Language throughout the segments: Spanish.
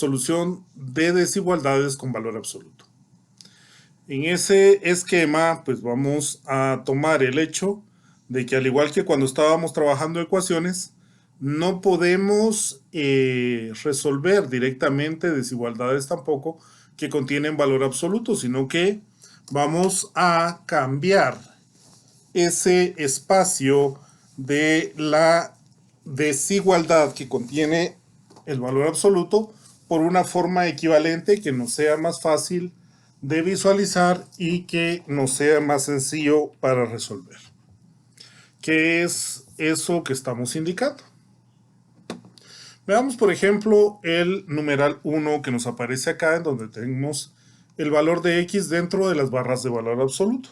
solución de desigualdades con valor absoluto. En ese esquema, pues vamos a tomar el hecho de que al igual que cuando estábamos trabajando ecuaciones, no podemos resolver directamente desigualdades tampoco que contienen valor absoluto, sino que vamos a cambiar ese espacio de la desigualdad que contiene el valor absoluto por una forma equivalente que nos sea más fácil de visualizar y que nos sea más sencillo para resolver. ¿Qué es eso que estamos indicando? Veamos, por ejemplo, el numeral 1 que nos aparece acá, en donde tenemos el valor de x dentro de las barras de valor absoluto.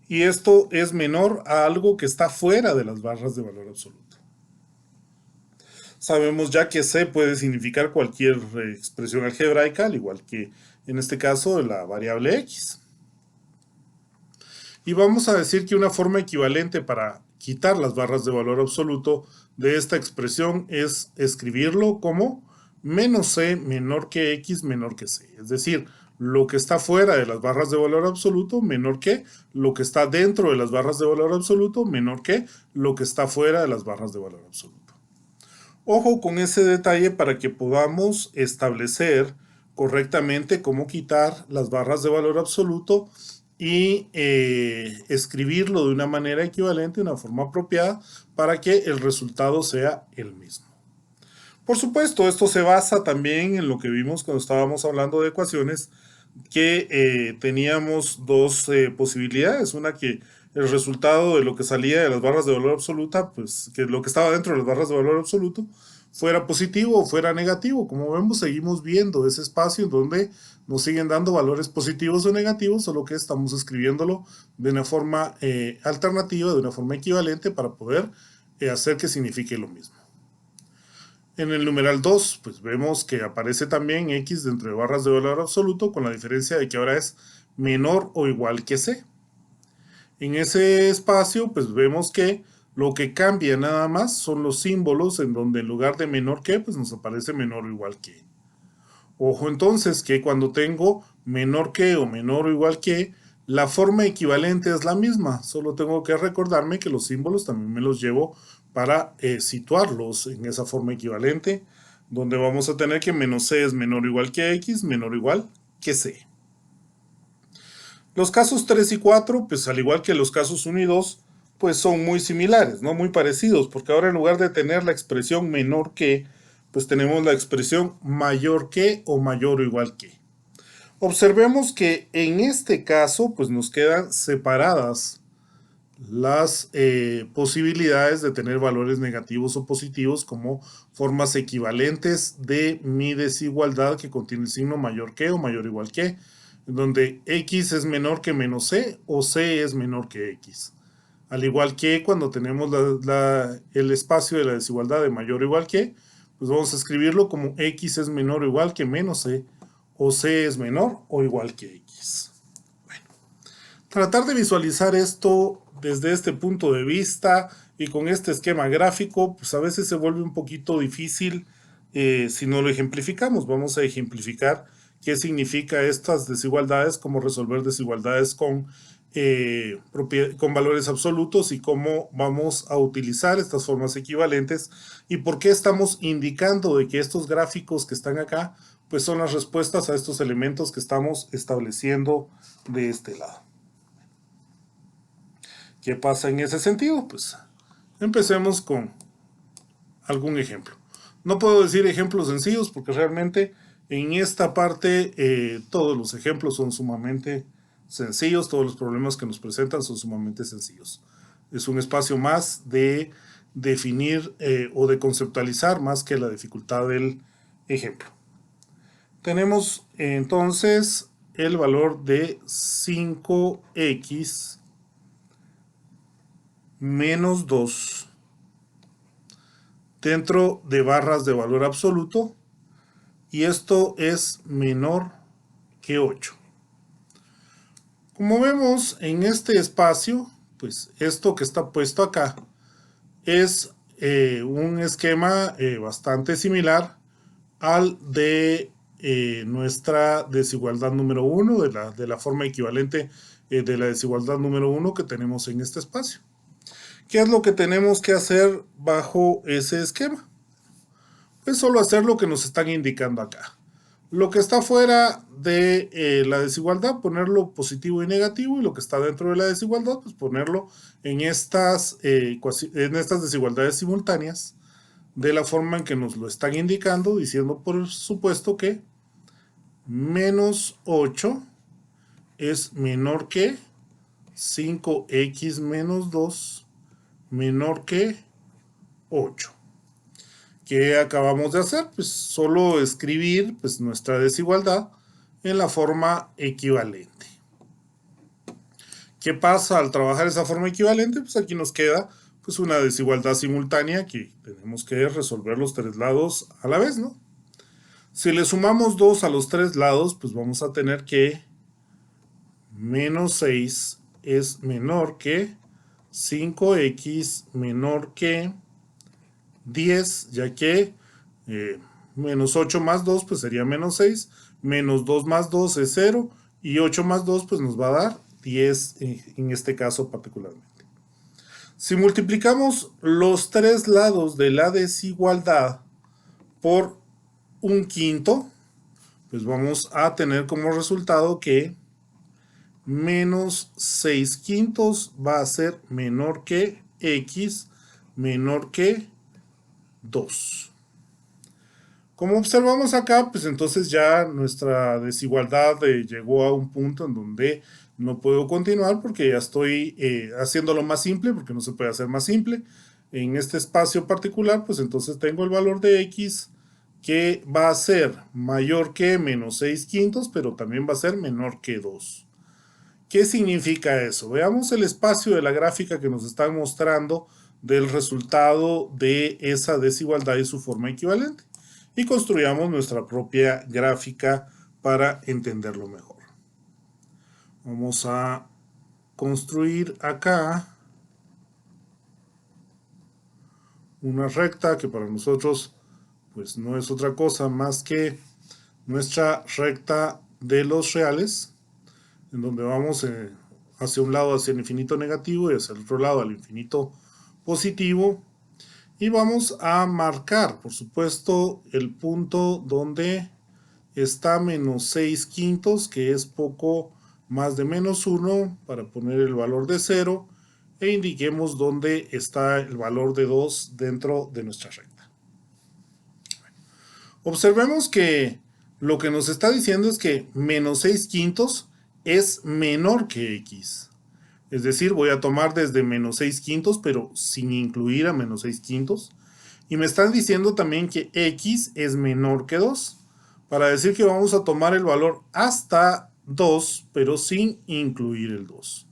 Y esto es menor a algo que está fuera de las barras de valor absoluto. Sabemos ya que C puede significar cualquier expresión algebraica, al igual que en este caso la variable x. Y vamos a decir que una forma equivalente para quitar las barras de valor absoluto de esta expresión es escribirlo como menos c menor que x menor que c. Es decir, lo que está fuera de las barras de valor absoluto menor que lo que está dentro de las barras de valor absoluto menor que lo que está fuera de las barras de valor absoluto. Ojo con ese detalle para que podamos establecer correctamente cómo quitar las barras de valor absoluto y escribirlo de una manera equivalente, de una forma apropiada, para que el resultado sea el mismo. Por supuesto, esto se basa también en lo que vimos cuando estábamos hablando de ecuaciones, que teníamos dos posibilidades. Una, que el resultado de lo que salía de las barras de valor absoluta, pues que lo que estaba dentro de las barras de valor absoluto, fuera positivo o fuera negativo. Como vemos, seguimos viendo ese espacio en donde nos siguen dando valores positivos o negativos, solo que estamos escribiéndolo de una forma alternativa, de una forma equivalente, para poder hacer que signifique lo mismo. En el numeral 2, pues vemos que aparece también x dentro de barras de valor absoluto, con la diferencia de que ahora es menor o igual que c. En ese espacio, pues vemos que lo que cambia nada más son los símbolos, en donde en lugar de menor que, pues nos aparece menor o igual que. Ojo entonces que cuando tengo menor que o menor o igual que, la forma equivalente es la misma. Solo tengo que recordarme que los símbolos también me los llevo para situarlos en esa forma equivalente, donde vamos a tener que menos c es menor o igual que x, menor o igual que c. Los casos 3 y 4, pues al igual que los casos 1 y 2, pues son muy similares, ¿no? Muy parecidos, porque ahora en lugar de tener la expresión menor que, pues tenemos la expresión mayor que o mayor o igual que. Observemos que en este caso, pues nos quedan separadas las posibilidades de tener valores negativos o positivos como formas equivalentes de mi desigualdad, que contiene el signo mayor que o mayor o igual que, donde x es menor que menos c o c es menor que x. Al igual que cuando tenemos el espacio de la desigualdad de mayor o igual que, pues vamos a escribirlo como x es menor o igual que menos c, o c es menor o igual que x. Bueno, tratar de visualizar esto desde este punto de vista y con este esquema gráfico, pues a veces se vuelve un poquito difícil si no lo ejemplificamos. Vamos a ejemplificar qué significa estas desigualdades, cómo resolver desigualdades con valores absolutos y cómo vamos a utilizar estas formas equivalentes y por qué estamos indicando de que estos gráficos que están acá pues son las respuestas a estos elementos que estamos estableciendo de este lado. ¿Qué pasa en ese sentido? Pues empecemos con algún ejemplo. No puedo decir ejemplos sencillos porque realmente en esta parte todos los ejemplos son sumamente sencillos, todos los problemas que nos presentan son sumamente sencillos. Es un espacio más de definir o de conceptualizar más que la dificultad del ejemplo. Tenemos entonces el valor de 5x menos 2 dentro de barras de valor absoluto y esto es menor que 8. Como vemos en este espacio, pues esto que está puesto acá es un esquema bastante similar al de nuestra desigualdad número 1, de la forma equivalente de la desigualdad número 1 que tenemos en este espacio. ¿Qué es lo que tenemos que hacer bajo ese esquema? Pues solo hacer lo que nos están indicando acá. Lo que está fuera de la desigualdad, ponerlo positivo y negativo, y lo que está dentro de la desigualdad, pues ponerlo en estas desigualdades simultáneas, de la forma en que nos lo están indicando, diciendo por supuesto que menos 8 es menor que 5x menos 2 menor que 8. ¿Qué acabamos de hacer? Pues solo escribir pues, nuestra desigualdad en la forma equivalente. ¿Qué pasa al trabajar esa forma equivalente? Pues aquí nos queda pues, una desigualdad simultánea que tenemos que resolver los tres lados a la vez, ¿no? Si le sumamos 2 a los tres lados, pues vamos a tener que menos 6 es menor que 5x menor que 10, ya que menos 8 más 2 pues sería menos 6, menos 2 más 2 es 0, y 8 más 2 pues nos va a dar 10 en este caso particularmente. Si multiplicamos los tres lados de la desigualdad por un quinto, pues vamos a tener como resultado que menos 6 quintos va a ser menor que x menor que 2. Como observamos acá, pues entonces ya nuestra desigualdad llegó a un punto en donde no puedo continuar porque ya estoy haciéndolo más simple, porque no se puede hacer más simple. En este espacio particular, pues entonces tengo el valor de x que va a ser mayor que menos 6 quintos, pero también va a ser menor que 2. ¿Qué significa eso? Veamos el espacio de la gráfica que nos están mostrando del resultado de esa desigualdad y su forma equivalente. Y construyamos nuestra propia gráfica para entenderlo mejor. Vamos a construir acá una recta que para nosotros pues no es otra cosa más que nuestra recta de los reales, en donde vamos hacia un lado hacia el infinito negativo y hacia el otro lado al infinito positivo. Y vamos a marcar, por supuesto, el punto donde está menos 6 quintos, que es poco más de menos 1, para poner el valor de 0, e indiquemos dónde está el valor de 2 dentro de nuestra recta. Observemos que lo que nos está diciendo es que menos 6 quintos es menor que x. Es decir, voy a tomar desde menos 6 quintos, pero sin incluir a menos 6 quintos. Y me están diciendo también que x es menor que 2. Para decir que vamos a tomar el valor hasta 2, pero sin incluir el 2.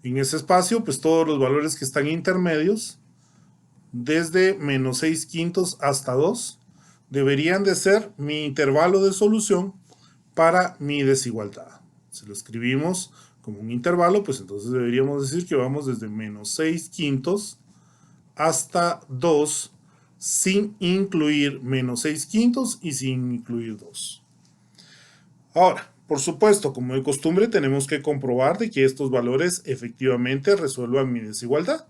En ese espacio, pues todos los valores que están intermedios, desde menos 6 quintos hasta 2, deberían de ser mi intervalo de solución para mi desigualdad. Si lo escribimos como un intervalo, pues entonces deberíamos decir que vamos desde menos 6 quintos hasta 2 sin incluir menos 6 quintos y sin incluir 2. Ahora, por supuesto, como de costumbre, tenemos que comprobar de que estos valores efectivamente resuelvan mi desigualdad.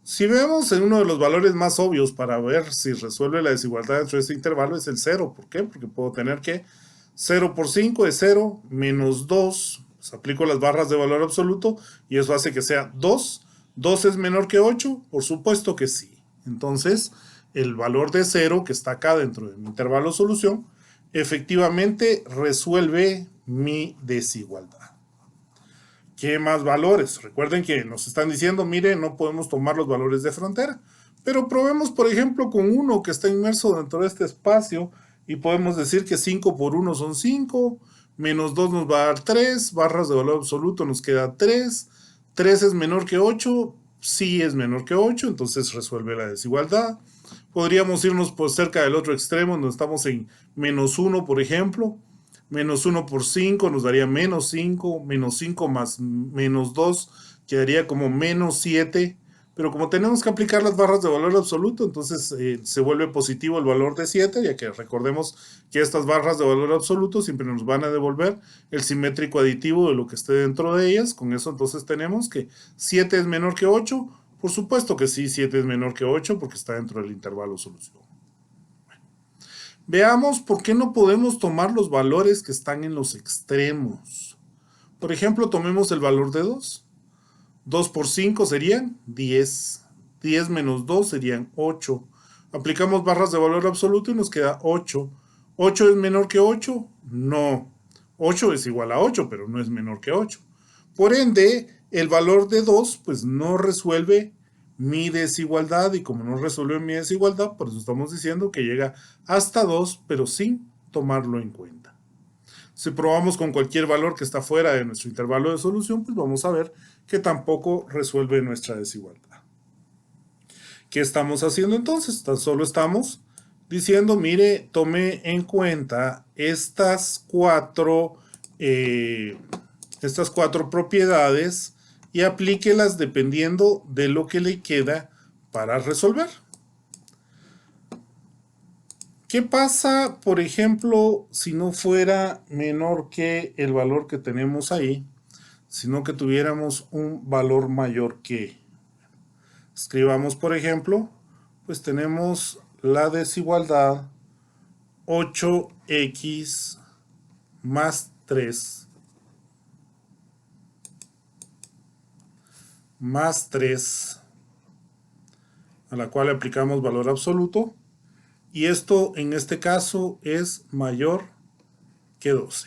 Si vemos en uno de los valores más obvios para ver si resuelve la desigualdad dentro de este intervalo es el 0. ¿Por qué? Porque puedo tener que 0 por 5 es 0, menos 2, pues aplico las barras de valor absoluto y eso hace que sea 2. ¿2 es menor que 8? Por supuesto que sí. Entonces, el valor de 0 que está acá dentro de mi intervalo solución efectivamente resuelve mi desigualdad. ¿Qué más valores? Recuerden que nos están diciendo, mire, no podemos tomar los valores de frontera, pero probemos, por ejemplo, con uno que está inmerso dentro de este espacio y podemos decir que 5 por 1 son 5, menos 2 nos va a dar 3, barras de valor absoluto nos queda 3, 3 es menor que 8, sí es menor que 8, entonces resuelve la desigualdad. Podríamos irnos por cerca del otro extremo, donde estamos en menos 1, por ejemplo. Menos 1 por 5 nos daría menos 5, menos 5 más menos 2 quedaría como menos 7, pero como tenemos que aplicar las barras de valor absoluto, entonces se vuelve positivo el valor de 7, ya que recordemos que estas barras de valor absoluto siempre nos van a devolver el simétrico aditivo de lo que esté dentro de ellas. Con eso entonces tenemos que 7 es menor que 8. Por supuesto que sí, 7 es menor que 8 porque está dentro del intervalo solución. Bueno, veamos por qué no podemos tomar los valores que están en los extremos. Por ejemplo, tomemos el valor de 2. 2 por 5 serían 10. 10 menos 2 serían 8. Aplicamos barras de valor absoluto y nos queda 8. ¿8 es menor que 8? No. 8 es igual a 8, pero no es menor que 8. Por ende, el valor de 2 pues no resuelve mi desigualdad, y como no resuelve mi desigualdad, por eso estamos diciendo que llega hasta 2, pero sin tomarlo en cuenta. Si probamos con cualquier valor que está fuera de nuestro intervalo de solución, pues vamos a ver que tampoco resuelve nuestra desigualdad. ¿Qué estamos haciendo entonces? Tan solo estamos diciendo, mire, tome en cuenta estas cuatro propiedades y aplíquelas dependiendo de lo que le queda para resolver. ¿Qué pasa, por ejemplo, si no fuera menor que el valor que tenemos ahí, sino que tuviéramos un valor mayor que? Escribamos, por ejemplo, pues tenemos la desigualdad 8x más 3 más 3, a la cual aplicamos valor absoluto, y esto en este caso es mayor que 12.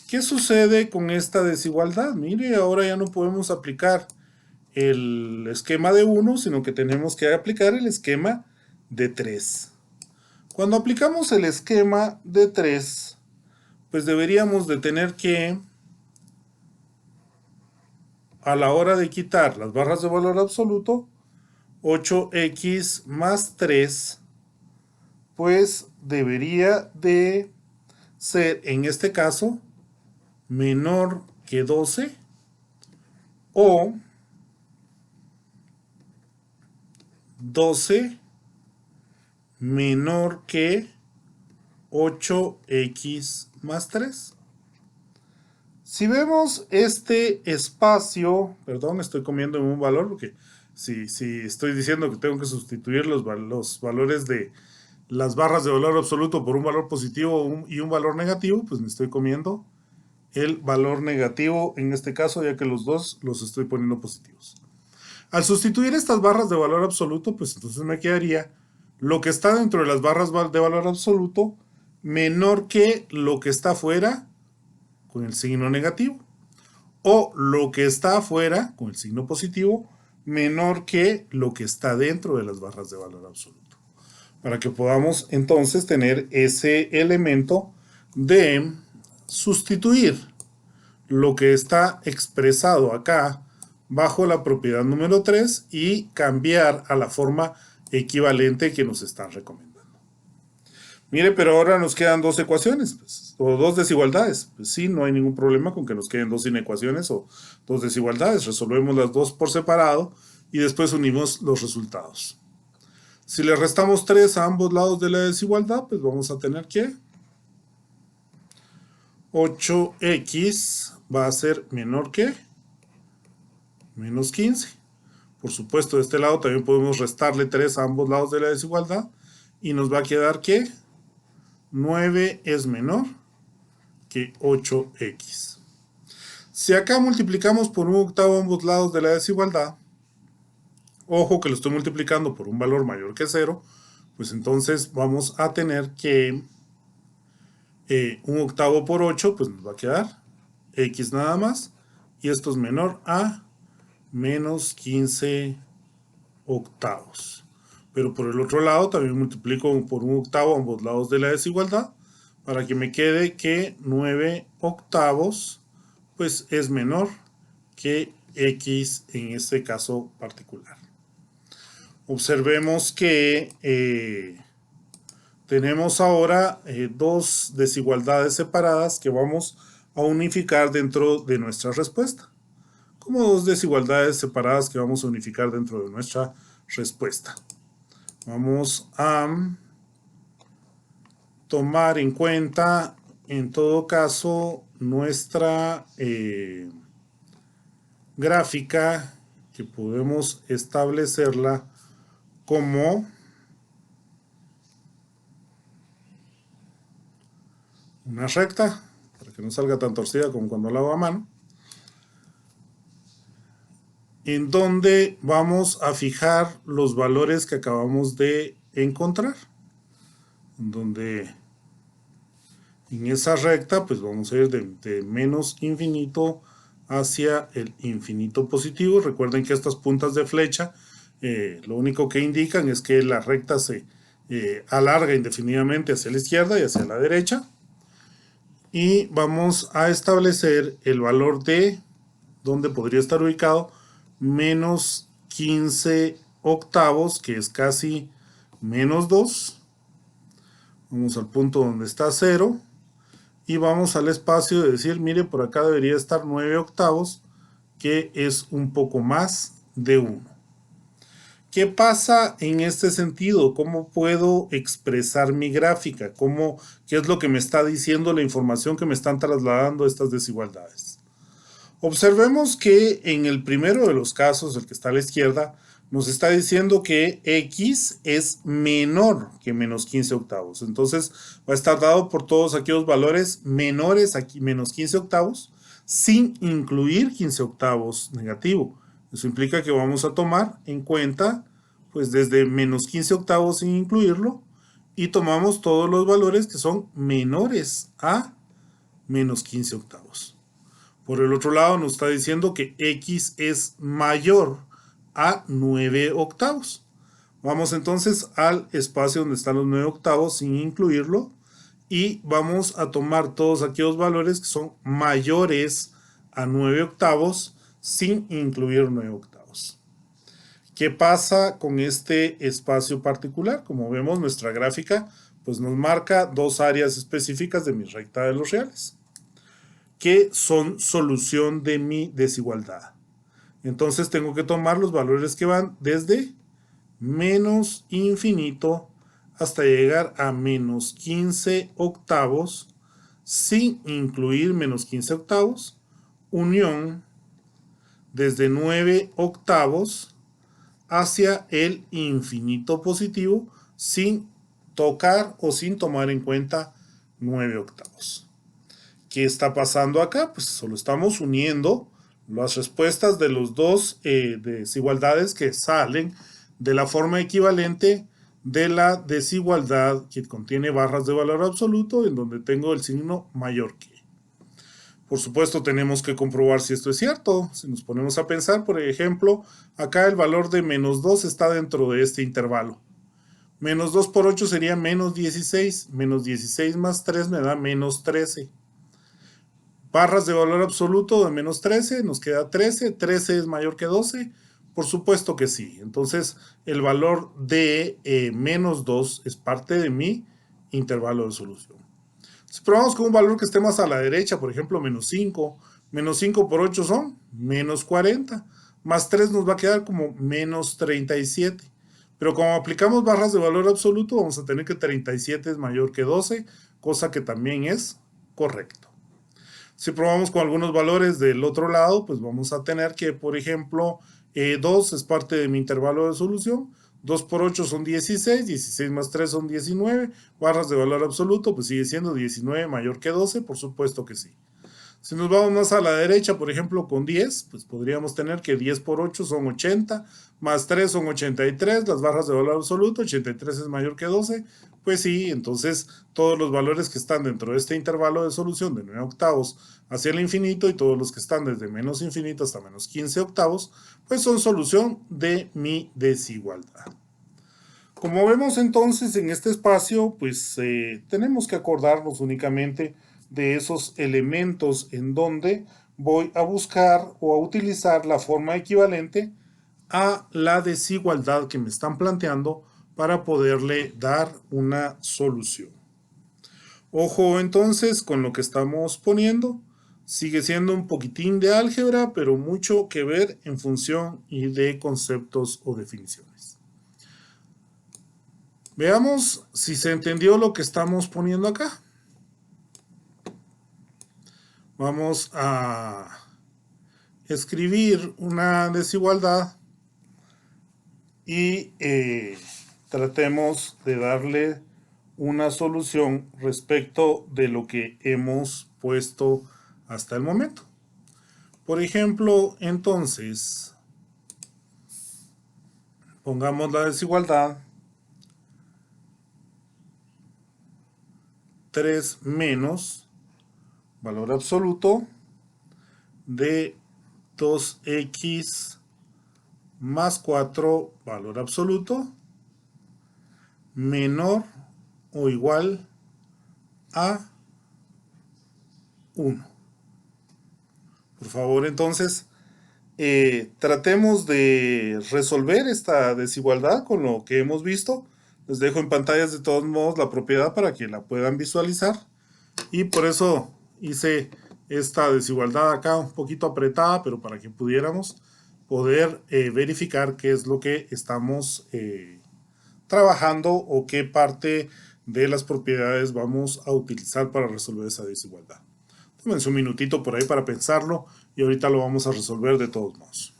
¿Qué sucede con esta desigualdad? Mire, ahora ya no podemos aplicar el esquema de 1, sino que tenemos que aplicar el esquema de 3. Cuando aplicamos el esquema de 3, pues deberíamos de tener que, a la hora de quitar las barras de valor absoluto, 8x más 3, pues debería de ser, en este caso, menor que 12 o 12 menor que 8x más 3. Si vemos este espacio, perdón, estoy comiendo en un valor porque si estoy diciendo que tengo que sustituir los valores de las barras de valor absoluto por un valor positivo y un valor negativo, pues me estoy comiendo el valor negativo en este caso, ya que los dos los estoy poniendo positivos. Al sustituir estas barras de valor absoluto, pues entonces me quedaría lo que está dentro de las barras de valor absoluto menor que lo que está afuera con el signo negativo, o lo que está afuera con el signo positivo menor que lo que está dentro de las barras de valor absoluto, para que podamos entonces tener ese elemento de sustituir lo que está expresado acá bajo la propiedad número 3 y cambiar a la forma equivalente que nos están recomendando. Mire, pero ahora nos quedan dos ecuaciones, pues, o dos desigualdades. Pues sí, no hay ningún problema con que nos queden dos inecuaciones o dos desigualdades. Resolvemos las dos por separado y después unimos los resultados. Si le restamos 3 a ambos lados de la desigualdad, pues vamos a tener que 8x va a ser menor que menos 15. Por supuesto, de este lado también podemos restarle 3 a ambos lados de la desigualdad y nos va a quedar que 9 es menor que 8x. Si acá multiplicamos por un octavo ambos lados de la desigualdad, ojo que lo estoy multiplicando por un valor mayor que 0, pues entonces vamos a tener que un octavo por 8, pues nos va a quedar x nada más, y esto es menor a menos 15 octavos. Pero por el otro lado también multiplico por un octavo ambos lados de la desigualdad para que me quede que 9 octavos pues es menor que x en este caso particular. Observemos que tenemos ahora dos desigualdades separadas que vamos a unificar dentro de nuestra respuesta. como dos desigualdades separadas que vamos a unificar dentro de nuestra respuesta. Vamos a tomar en cuenta, en todo caso, nuestra gráfica, que podemos establecerla como una recta, para que no salga tan torcida como cuando la hago a mano, en donde vamos a fijar los valores que acabamos de encontrar, en donde en esa recta pues vamos a ir de menos infinito hacia el infinito positivo. Recuerden que estas puntas de flecha lo único que indican es que la recta se alarga indefinidamente hacia la izquierda y hacia la derecha. Y vamos a establecer el valor de donde podría estar ubicado menos 15 octavos, que es casi menos 2. Vamos al punto donde está 0. Y vamos al espacio de decir, mire, por acá debería estar 9 octavos, que es un poco más de 1. ¿Qué pasa en este sentido? ¿Cómo puedo expresar mi gráfica? ¿Qué es lo que me está diciendo la información que me están trasladando estas desigualdades? Observemos que en el primero de los casos, el que está a la izquierda, nos está diciendo que x es menor que menos 15 octavos. Entonces va a estar dado por todos aquellos valores menores a menos 15 octavos, sin incluir 15 octavos negativo. Eso implica que vamos a tomar en cuenta pues desde menos 15 octavos sin incluirlo, y tomamos todos los valores que son menores a menos 15 octavos. Por el otro lado nos está diciendo que x es mayor a 9 octavos. Vamos entonces al espacio donde están los 9 octavos sin incluirlo, y vamos a tomar todos aquellos valores que son mayores a 9 octavos sin incluir 9 octavos. ¿Qué pasa con este espacio particular? Como vemos, nuestra gráfica pues nos marca dos áreas específicas de mi recta de los reales, que son solución de mi desigualdad. Entonces tengo que tomar los valores que van desde menos infinito hasta llegar a menos 15 octavos sin incluir menos 15 octavos, unión desde 9 octavos hacia el infinito positivo sin tocar o sin tomar en cuenta 9 octavos. ¿Qué está pasando acá? Pues solo estamos uniendo las respuestas de los dos desigualdades que salen de la forma equivalente de la desigualdad que contiene barras de valor absoluto, en donde tengo el signo mayor que. Por supuesto, tenemos que comprobar si esto es cierto. Si nos ponemos a pensar, por ejemplo, acá el valor de menos 2 está dentro de este intervalo. Menos 2 por 8 sería menos 16. Menos 16 más 3 me da menos 13. Barras de valor absoluto de menos 13, nos queda 13. 13 es mayor que 12. Por supuesto que sí. Entonces, el valor de menos 2 es parte de mi intervalo de solución. Si probamos con un valor que esté más a la derecha, por ejemplo, menos 5. Menos 5 por 8 son menos 40. Más 3 nos va a quedar como menos 37. Pero como aplicamos barras de valor absoluto, vamos a tener que 37 es mayor que 12, cosa que también es correcto. Si probamos con algunos valores del otro lado, pues vamos a tener que, por ejemplo, 2 es parte de mi intervalo de solución. 2 por 8 son 16, 16 más 3 son 19, barras de valor absoluto, pues sigue siendo 19 mayor que 12, por supuesto que sí. Si nos vamos más a la derecha, por ejemplo, con 10, pues podríamos tener que 10 por 8 son 80, más 3 son 83, las barras de valor absoluto, 83 es mayor que 12, pues sí, entonces todos los valores que están dentro de este intervalo de solución de 9 octavos hacia el infinito y todos los que están desde menos infinito hasta menos 15 octavos, pues son solución de mi desigualdad. Como vemos entonces en este espacio, pues tenemos que acordarnos únicamente de esos elementos en donde voy a buscar o a utilizar la forma equivalente a la desigualdad que me están planteando para poderle dar una solución. Ojo entonces con lo que estamos poniendo. Sigue siendo un poquitín de álgebra, pero mucho que ver en función y de conceptos o definiciones. Veamos si se entendió lo que estamos poniendo acá. Vamos a escribir una desigualdad y tratemos de darle una solución respecto de lo que hemos puesto hasta el momento. Por ejemplo, entonces, pongamos la desigualdad 3 menos valor absoluto de 2x más 4 valor absoluto menor o igual a 1. Por favor, entonces, tratemos de resolver esta desigualdad con lo que hemos visto. Les dejo en pantallas de todos modos la propiedad para que la puedan visualizar. Y por eso hice esta desigualdad acá un poquito apretada, pero para que pudiéramos poder verificar qué es lo que estamos trabajando o qué parte de las propiedades vamos a utilizar para resolver esa desigualdad. Tómense un minutito por ahí para pensarlo y ahorita lo vamos a resolver de todos modos.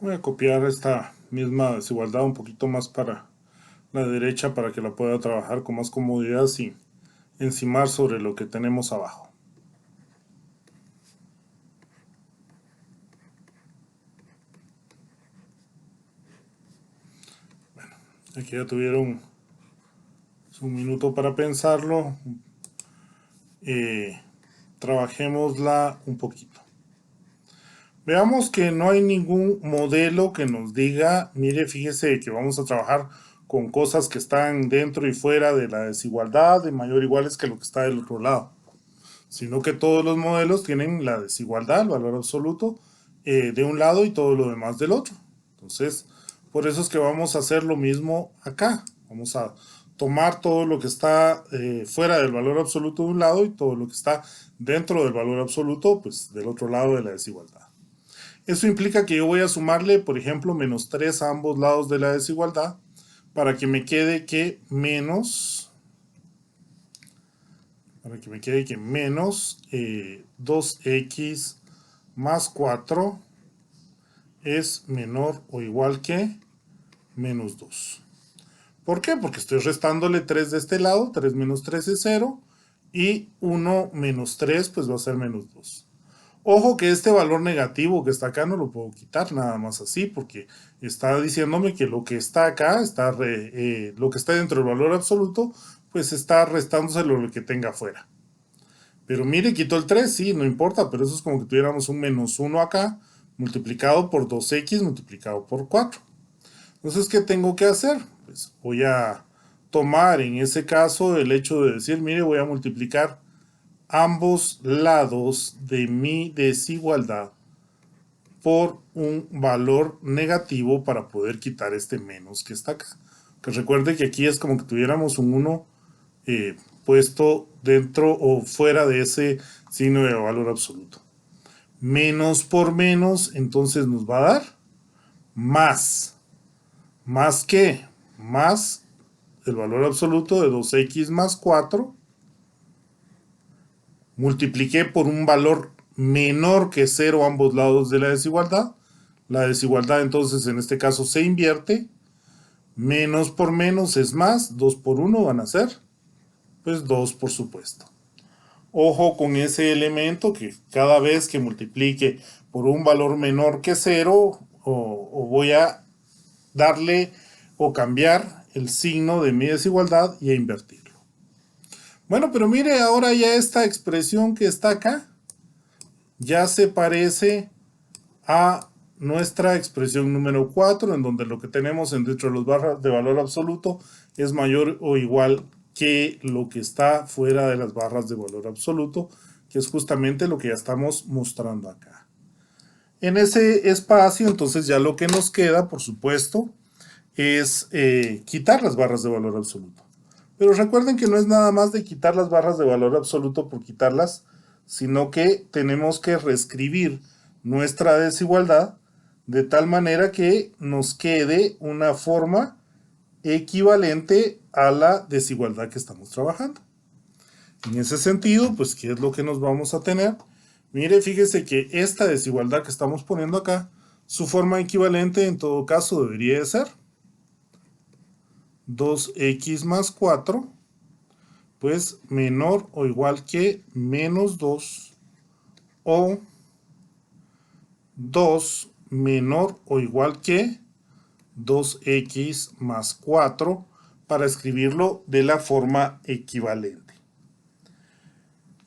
Voy a copiar esta misma desigualdad un poquito más para la derecha para que la pueda trabajar con más comodidad sin encimar sobre lo que tenemos abajo. Bueno, aquí ya tuvieron un minuto para pensarlo. Trabajémosla un poquito. Veamos que no hay ningún modelo que nos diga, mire, fíjese que vamos a trabajar con cosas que están dentro y fuera de la desigualdad de mayor o iguales que lo que está del otro lado, sino que todos los modelos tienen la desigualdad, el valor absoluto, de un lado y todo lo demás del otro. Entonces, por eso es que vamos a hacer lo mismo acá. Vamos a tomar todo lo que está fuera del valor absoluto de un lado y todo lo que está dentro del valor absoluto, pues del otro lado de la desigualdad. Eso implica que yo voy a sumarle, por ejemplo, menos 3 a ambos lados de la desigualdad para que me quede que menos 2x más 4 es menor o igual que menos 2. ¿Por qué? Porque estoy restándole 3 de este lado, 3 menos 3 es 0, y 1 menos 3 pues va a ser menos 2. Ojo que este valor negativo que está acá no lo puedo quitar nada más así, porque está diciéndome que lo que está acá, lo que está dentro del valor absoluto, pues está restándose lo que tenga afuera. Pero mire, quito el 3, sí, no importa, pero eso es como que tuviéramos un menos 1 acá, multiplicado por 2x multiplicado por 4. Entonces, ¿qué tengo que hacer? Pues voy a tomar en ese caso el hecho de decir, mire, voy a multiplicar ambos lados de mi desigualdad por un valor negativo para poder quitar este menos que está acá. Que recuerde que aquí es como que tuviéramos un 1 puesto dentro o fuera de ese signo de valor absoluto. Menos por menos, entonces nos va a dar más. ¿Más qué? Más el valor absoluto de 2x más 4. Multipliqué por un valor menor que 0 ambos lados de la desigualdad. La desigualdad entonces en este caso se invierte. Menos por menos es más. 2 por 1 van a ser pues 2 por supuesto. Ojo con ese elemento que cada vez que multiplique por un valor menor que 0 o voy a darle o cambiar el signo de mi desigualdad y a invertirlo. Bueno, pero mire, ahora ya esta expresión que está acá ya se parece a nuestra expresión número 4, en donde lo que tenemos dentro de las barras de valor absoluto es mayor o igual que lo que está fuera de las barras de valor absoluto, que es justamente lo que ya estamos mostrando acá. En ese espacio, entonces ya lo que nos queda, por supuesto, es quitar las barras de valor absoluto. Pero recuerden que no es nada más de quitar las barras de valor absoluto por quitarlas, sino que tenemos que reescribir nuestra desigualdad de tal manera que nos quede una forma equivalente a la desigualdad que estamos trabajando. En ese sentido, pues, ¿qué es lo que nos vamos a tener? Mire, fíjese que esta desigualdad que estamos poniendo acá, su forma equivalente en todo caso debería de ser 2x más 4, pues menor o igual que menos 2, o 2 menor o igual que 2x más 4, para escribirlo de la forma equivalente.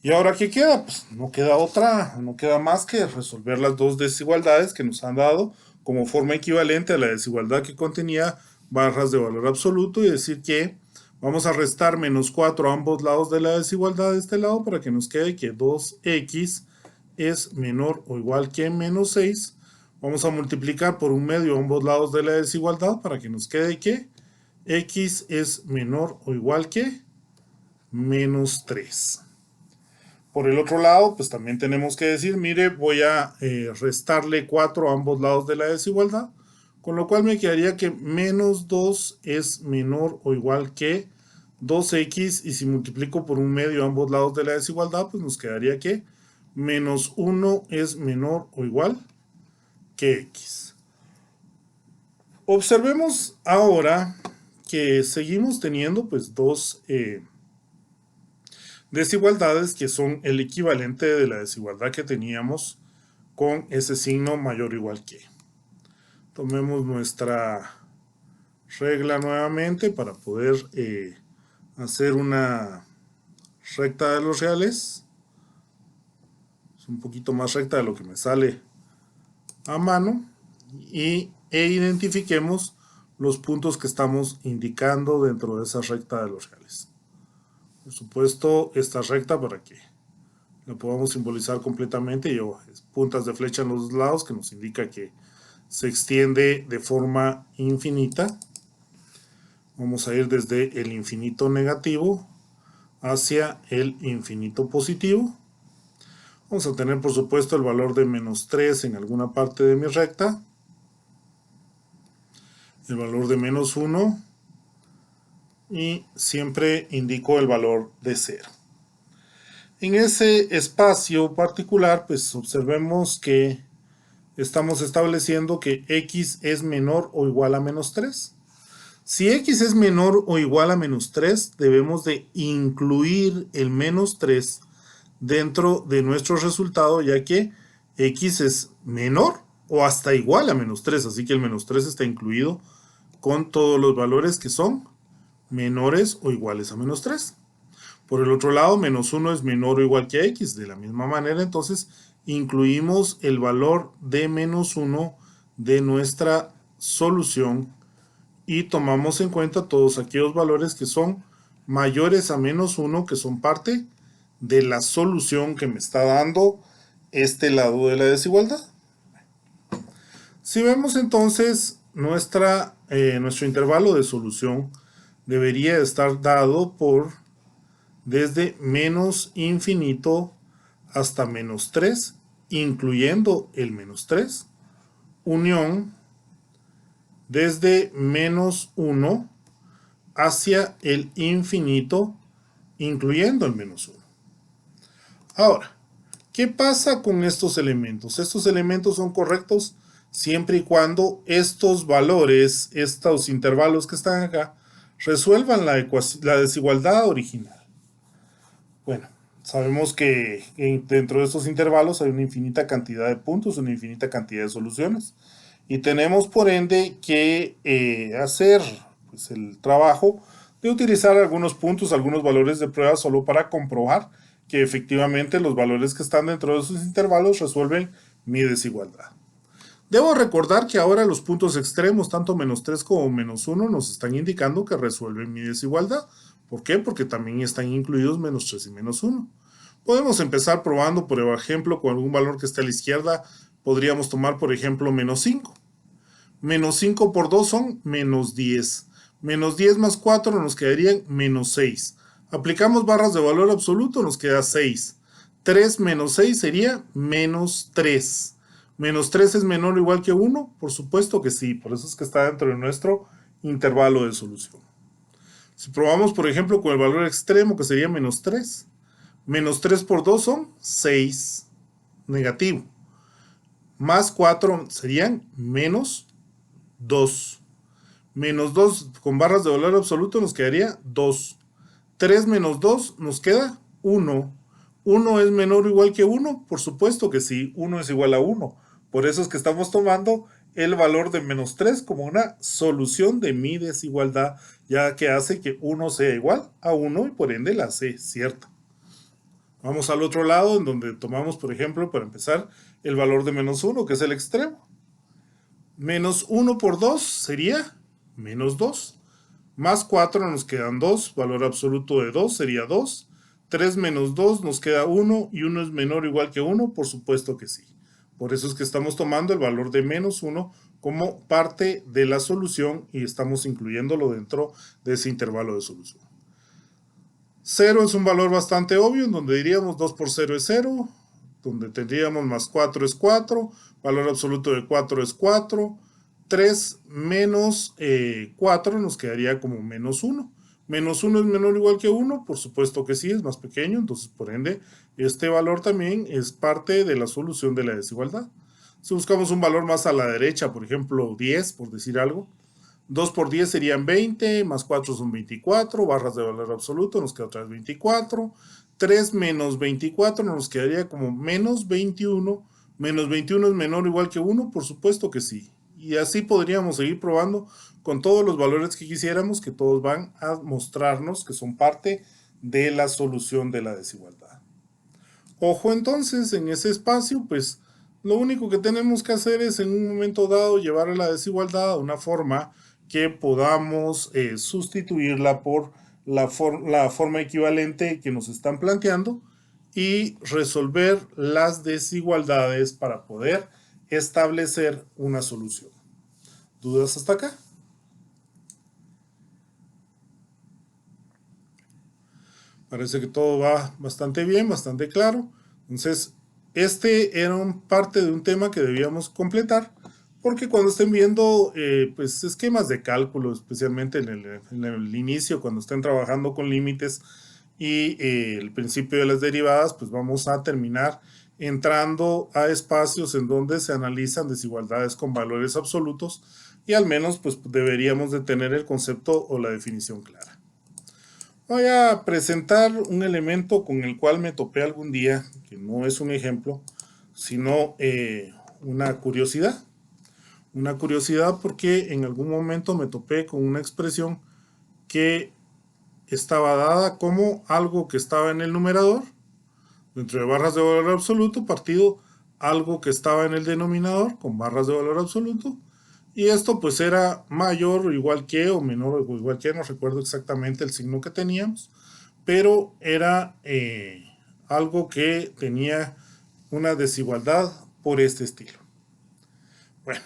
¿Y ahora qué queda? Pues no queda más que resolver las dos desigualdades que nos han dado como forma equivalente a la desigualdad que contenía barras de valor absoluto y decir que vamos a restar menos 4 a ambos lados de la desigualdad de este lado para que nos quede que 2x es menor o igual que menos 6. Vamos a multiplicar por un medio a ambos lados de la desigualdad para que nos quede que x es menor o igual que menos 3. Por el otro lado, pues también tenemos que decir, mire, voy a restarle 4 a ambos lados de la desigualdad, con lo cual me quedaría que menos 2 es menor o igual que 2x, y si multiplico por un medio a ambos lados de la desigualdad, pues nos quedaría que menos 1 es menor o igual que x. Observemos ahora que seguimos teniendo pues dos desigualdades que son el equivalente de la desigualdad que teníamos con ese signo mayor o igual que. Tomemos nuestra regla nuevamente para poder hacer una recta de los reales. Es un poquito más recta de lo que me sale a mano. E identifiquemos los puntos que estamos indicando dentro de esa recta de los reales. Por supuesto, esta recta para que la podamos simbolizar completamente, lleva puntas de flecha en los dos lados que nos indica que se extiende de forma infinita. Vamos a ir desde el infinito negativo hacia el infinito positivo. Vamos a tener, por supuesto, el valor de menos 3 en alguna parte de mi recta, el valor de menos 1, y siempre indico el valor de 0. En ese espacio particular, pues observemos que estamos estableciendo que x es menor o igual a menos 3. Si x es menor o igual a menos 3, debemos de incluir el menos 3 dentro de nuestro resultado, ya que x es menor o hasta igual a menos 3, así que el menos 3 está incluido con todos los valores que son menores o iguales a menos 3. Por el otro lado, menos 1 es menor o igual que a x. De la misma manera, entonces, incluimos el valor de menos 1 de nuestra solución y tomamos en cuenta todos aquellos valores que son mayores a menos 1, que son parte de la solución que me está dando este lado de la desigualdad. Si vemos entonces nuestro intervalo de solución debería estar dado por desde menos infinito hasta menos 3, incluyendo el menos 3, unión desde menos 1 hacia el infinito, incluyendo el menos 1. Ahora, ¿qué pasa con estos elementos? Estos elementos son correctos siempre y cuando estos valores, estos intervalos que están acá, resuelvan la desigualdad original. Bueno, sabemos que dentro de estos intervalos hay una infinita cantidad de puntos, una infinita cantidad de soluciones. Y tenemos por ende que hacer pues, el trabajo de utilizar algunos puntos, algunos valores de prueba solo para comprobar que efectivamente los valores que están dentro de esos intervalos resuelven mi desigualdad. Debo recordar que ahora los puntos extremos, tanto menos 3 como menos 1, nos están indicando que resuelven mi desigualdad. ¿Por qué? Porque también están incluidos menos 3 y menos 1. Podemos empezar probando, por ejemplo, con algún valor que esté a la izquierda. Podríamos tomar, por ejemplo, menos 5. Menos 5 por 2 son menos 10. Menos 10 más 4 nos quedarían menos 6. Aplicamos barras de valor absoluto, nos queda 6. 3 menos 6 sería menos 3. ¿Menos 3 es menor o igual que 1? Por supuesto que sí, por eso es que está dentro de nuestro intervalo de solución. Si probamos, por ejemplo, con el valor extremo, que sería menos 3. Menos 3 por 2 son 6. Negativo. Más 4 serían menos 2. Menos 2 con barras de valor absoluto nos quedaría 2. 3 menos 2 nos queda 1. ¿1 es menor o igual que 1? Por supuesto que sí, 1 es igual a 1. Por eso es que estamos tomando el valor de menos 3 como una solución de mi desigualdad, ya que hace que 1 sea igual a 1 y por ende la hace cierta. Vamos al otro lado, en donde tomamos, por ejemplo, para empezar, el valor de menos 1, que es el extremo. Menos 1 por 2 sería menos 2. Más 4 nos quedan 2, valor absoluto de 2 sería 2. 3 menos 2 nos queda 1 y 1 es menor o igual que 1, por supuesto que sí. Por eso es que estamos tomando el valor de menos 1 como parte de la solución y estamos incluyéndolo dentro de ese intervalo de solución. 0 es un valor bastante obvio, en donde diríamos 2 por 0 es 0, donde tendríamos más 4 es 4, valor absoluto de 4 es 4, 3 menos 4 nos quedaría como menos 1. ¿Menos 1 es menor o igual que 1? Por supuesto que sí, es más pequeño, entonces por ende este valor también es parte de la solución de la desigualdad. Si buscamos un valor más a la derecha, por ejemplo 10, por decir algo, 2 por 10 serían 20, más 4 son 24, barras de valor absoluto, nos queda otra vez 24. 3 menos 24 nos quedaría como menos 21. ¿Menos 21 es menor o igual que 1? Por supuesto que sí. Y así podríamos seguir probando con todos los valores que quisiéramos, que todos van a mostrarnos que son parte de la solución de la desigualdad. Ojo entonces, en ese espacio, pues lo único que tenemos que hacer es en un momento dado llevar a la desigualdad a una forma que podamos sustituirla por la forma equivalente que nos están planteando y resolver las desigualdades para poder establecer una solución. ¿Dudas hasta acá? Parece que todo va bastante bien, bastante claro. Entonces, este era parte de un tema que debíamos completar, porque cuando estén viendo pues, esquemas de cálculo, especialmente en el inicio, cuando estén trabajando con límites y el principio de las derivadas, pues vamos a terminar entrando a espacios en donde se analizan desigualdades con valores absolutos y al menos pues deberíamos de tener el concepto o la definición clara. Voy a presentar un elemento con el cual me topé algún día, que no es un ejemplo, sino una curiosidad. Una curiosidad porque en algún momento me topé con una expresión que estaba dada como algo que estaba en el numerador, dentro de barras de valor absoluto, partido algo que estaba en el denominador con barras de valor absoluto, y esto pues era mayor o igual que o menor o igual que, no recuerdo exactamente el signo que teníamos, pero era algo que tenía una desigualdad por este estilo. Bueno,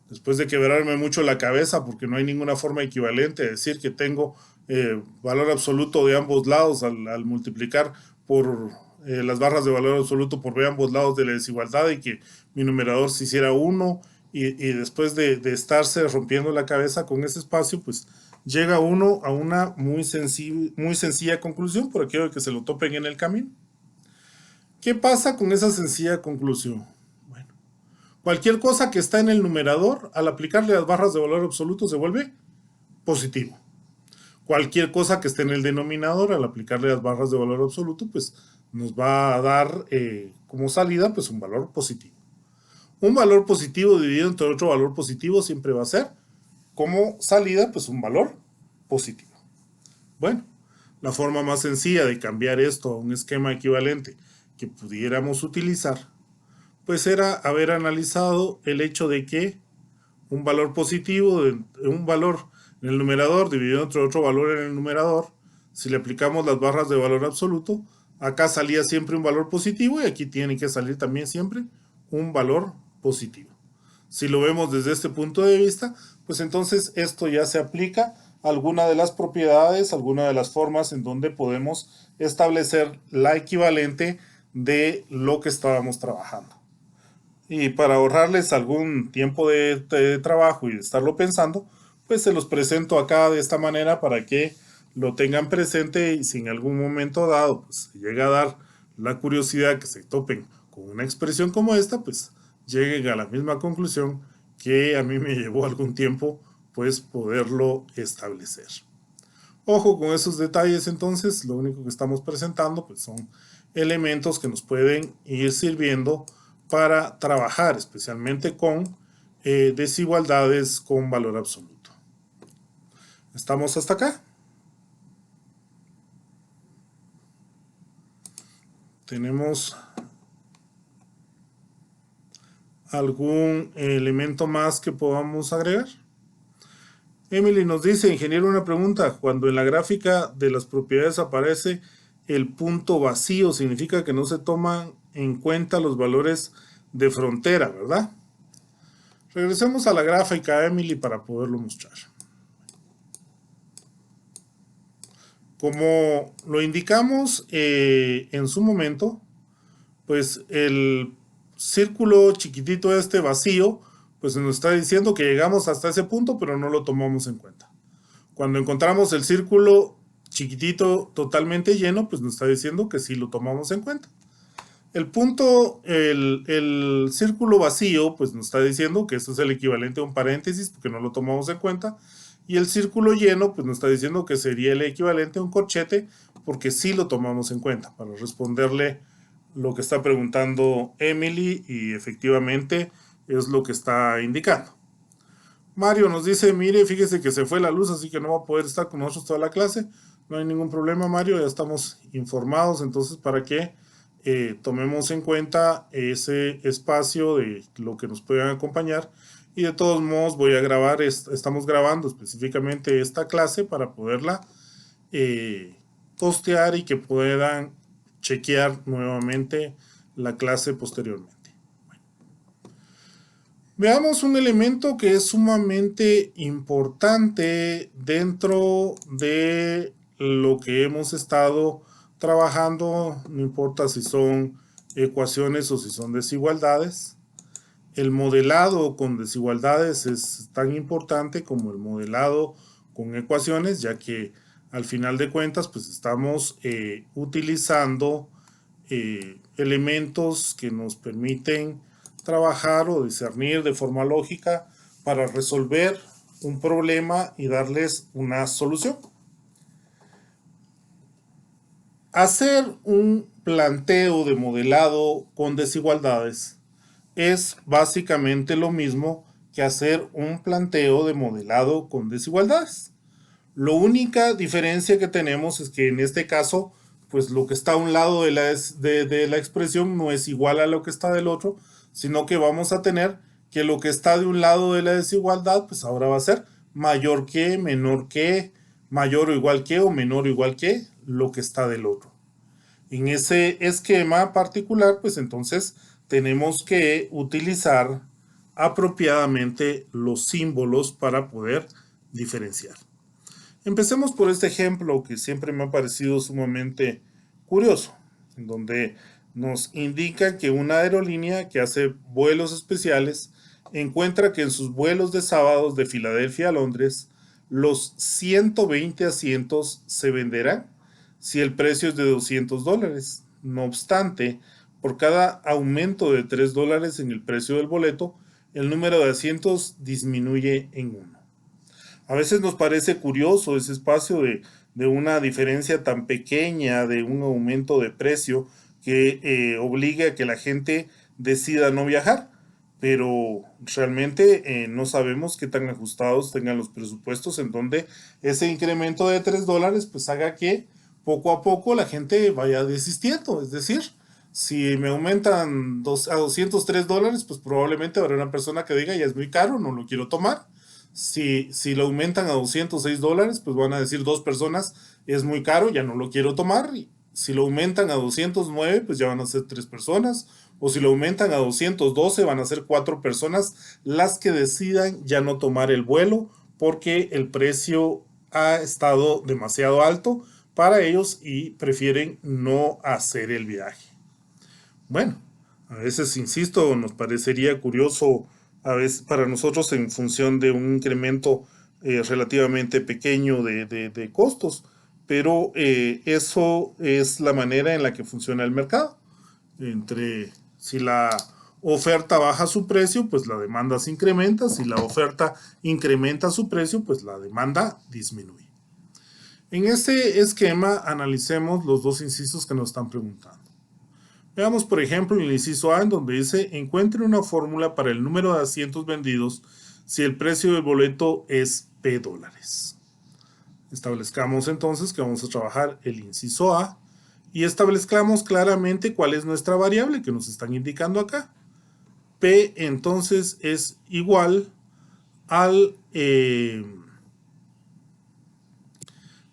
después de quebrarme mucho la cabeza porque no hay ninguna forma equivalente de decir que tengo valor absoluto de ambos lados al multiplicar por las barras de valor absoluto por b ambos lados de la desigualdad y que mi numerador se hiciera 1 y después de estarse rompiendo la cabeza con ese espacio, pues llega uno a una muy sencilla conclusión por aquello de que se lo topen en el camino. ¿Qué pasa con esa sencilla conclusión? Cualquier cosa que está en el numerador, al aplicarle las barras de valor absoluto, se vuelve positivo. Cualquier cosa que esté en el denominador, al aplicarle las barras de valor absoluto, pues nos va a dar como salida pues un valor positivo. Un valor positivo dividido entre otro valor positivo siempre va a ser como salida pues un valor positivo. Bueno, la forma más sencilla de cambiar esto a un esquema equivalente que pudiéramos utilizar pues era haber analizado el hecho de que un valor positivo, un valor en el numerador dividido entre otro valor en el numerador, si le aplicamos las barras de valor absoluto, acá salía siempre un valor positivo y aquí tiene que salir también siempre un valor positivo. Si lo vemos desde este punto de vista, pues entonces esto ya se aplica a alguna de las propiedades, alguna de las formas en donde podemos establecer la equivalente de lo que estábamos trabajando. Y para ahorrarles algún tiempo de trabajo y de estarlo pensando, pues se los presento acá de esta manera para que lo tengan presente y si en algún momento dado pues, se llega a dar la curiosidad que se topen con una expresión como esta, pues lleguen a la misma conclusión que a mí me llevó algún tiempo pues poderlo establecer. Ojo con esos detalles entonces, lo único que estamos presentando pues son elementos que nos pueden ir sirviendo para trabajar especialmente con desigualdades con valor absoluto. ¿Estamos hasta acá? ¿Tenemos algún elemento más que podamos agregar? Emily nos dice, ingeniero, una pregunta. Cuando en la gráfica de las propiedades aparece el punto vacío, significa que no se toman en cuenta los valores de frontera, ¿verdad? Regresemos a la gráfica, Emily, para poderlo mostrar. Como lo indicamos en su momento, pues el círculo chiquitito este vacío, pues nos está diciendo que llegamos hasta ese punto, pero no lo tomamos en cuenta. Cuando encontramos el círculo chiquitito totalmente lleno, pues nos está diciendo que sí lo tomamos en cuenta. El punto, el círculo vacío, pues nos está diciendo que eso es el equivalente a un paréntesis, porque no lo tomamos en cuenta. Y el círculo lleno, pues nos está diciendo que sería el equivalente a un corchete, porque sí lo tomamos en cuenta, para responderle lo que está preguntando Emily, y efectivamente es lo que está indicando. Mario nos dice, mire, fíjese que se fue la luz, así que no va a poder estar con nosotros toda la clase. No hay ningún problema, Mario, ya estamos informados, entonces para que tomemos en cuenta ese espacio de lo que nos puedan acompañar. Y de todos modos voy a grabar, estamos grabando específicamente esta clase para poderla postear y que puedan chequear nuevamente la clase posteriormente. Veamos un elemento que es sumamente importante dentro de lo que hemos estado trabajando, no importa si son ecuaciones o si son desigualdades. El modelado con desigualdades es tan importante como el modelado con ecuaciones, ya que al final de cuentas pues estamos utilizando elementos que nos permiten trabajar o discernir de forma lógica para resolver un problema y darles una solución. Hacer un planteo de modelado con desigualdades es básicamente lo mismo que hacer un planteo de modelado con desigualdades. La única diferencia que tenemos es que en este caso, pues lo que está a un lado de la expresión no es igual a lo que está del otro, sino que vamos a tener que lo que está de un lado de la desigualdad, pues ahora va a ser mayor que, menor que, mayor o igual que o menor o igual que lo que está del otro. En ese esquema particular, pues entonces tenemos que utilizar apropiadamente los símbolos para poder diferenciar. Empecemos por este ejemplo que siempre me ha parecido sumamente curioso, en donde nos indica que una aerolínea que hace vuelos especiales encuentra que en sus vuelos de sábados de Filadelfia a Londres, los 120 asientos se venderán si el precio es de $200. No obstante, por cada aumento de $3 en el precio del boleto, el número de asientos disminuye en 1. A veces nos parece curioso ese espacio de una diferencia tan pequeña, de un aumento de precio que obliga a que la gente decida no viajar, pero realmente no sabemos qué tan ajustados tengan los presupuestos en donde ese incremento de $3 pues haga que poco a poco la gente vaya desistiendo. Es decir, si me aumentan a $203, pues probablemente habrá una persona que diga ya es muy caro, no lo quiero tomar. Si lo aumentan a $206, pues van a decir dos personas, es muy caro, ya no lo quiero tomar. Si lo aumentan a 209, pues ya van a ser 3 personas. O si lo aumentan a 212, van a ser 4 personas las que decidan ya no tomar el vuelo porque el precio ha estado demasiado alto para ellos y prefieren no hacer el viaje. Bueno, a veces, insisto, nos parecería curioso a veces para nosotros en función de un incremento relativamente pequeño de costos, pero eso es la manera en la que funciona el mercado. Si la oferta baja su precio, pues la demanda se incrementa. Si la oferta incrementa su precio, pues la demanda disminuye. En este esquema analicemos los dos incisos que nos están preguntando. Veamos, por ejemplo, el inciso A, en donde dice, encuentre una fórmula para el número de asientos vendidos si el precio del boleto es P dólares. Establezcamos entonces que vamos a trabajar el inciso A y establezcamos claramente cuál es nuestra variable que nos están indicando acá. P entonces es igual al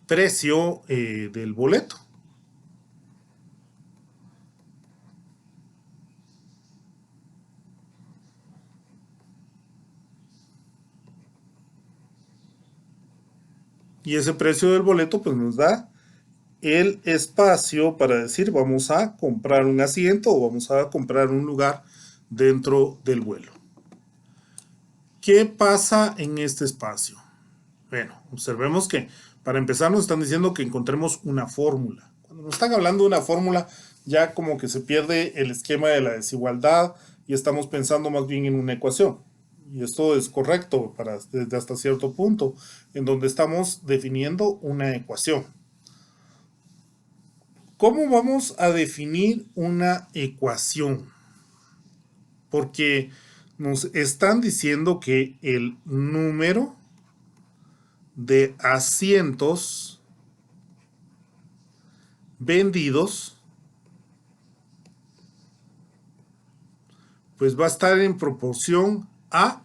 precio del boleto. Y ese precio del boleto pues nos da el espacio para decir vamos a comprar un asiento o vamos a comprar un lugar dentro del vuelo. ¿Qué pasa en este espacio? Bueno, observemos que para empezar nos están diciendo que encontremos una fórmula. Cuando nos están hablando de una fórmula, ya como que se pierde el esquema de la desigualdad y estamos pensando más bien en una ecuación. Y esto es correcto desde hasta cierto punto, en donde estamos definiendo una ecuación. ¿Cómo vamos a definir una ecuación? Porque nos están diciendo que el número de asientos vendidos pues va a estar en proporción a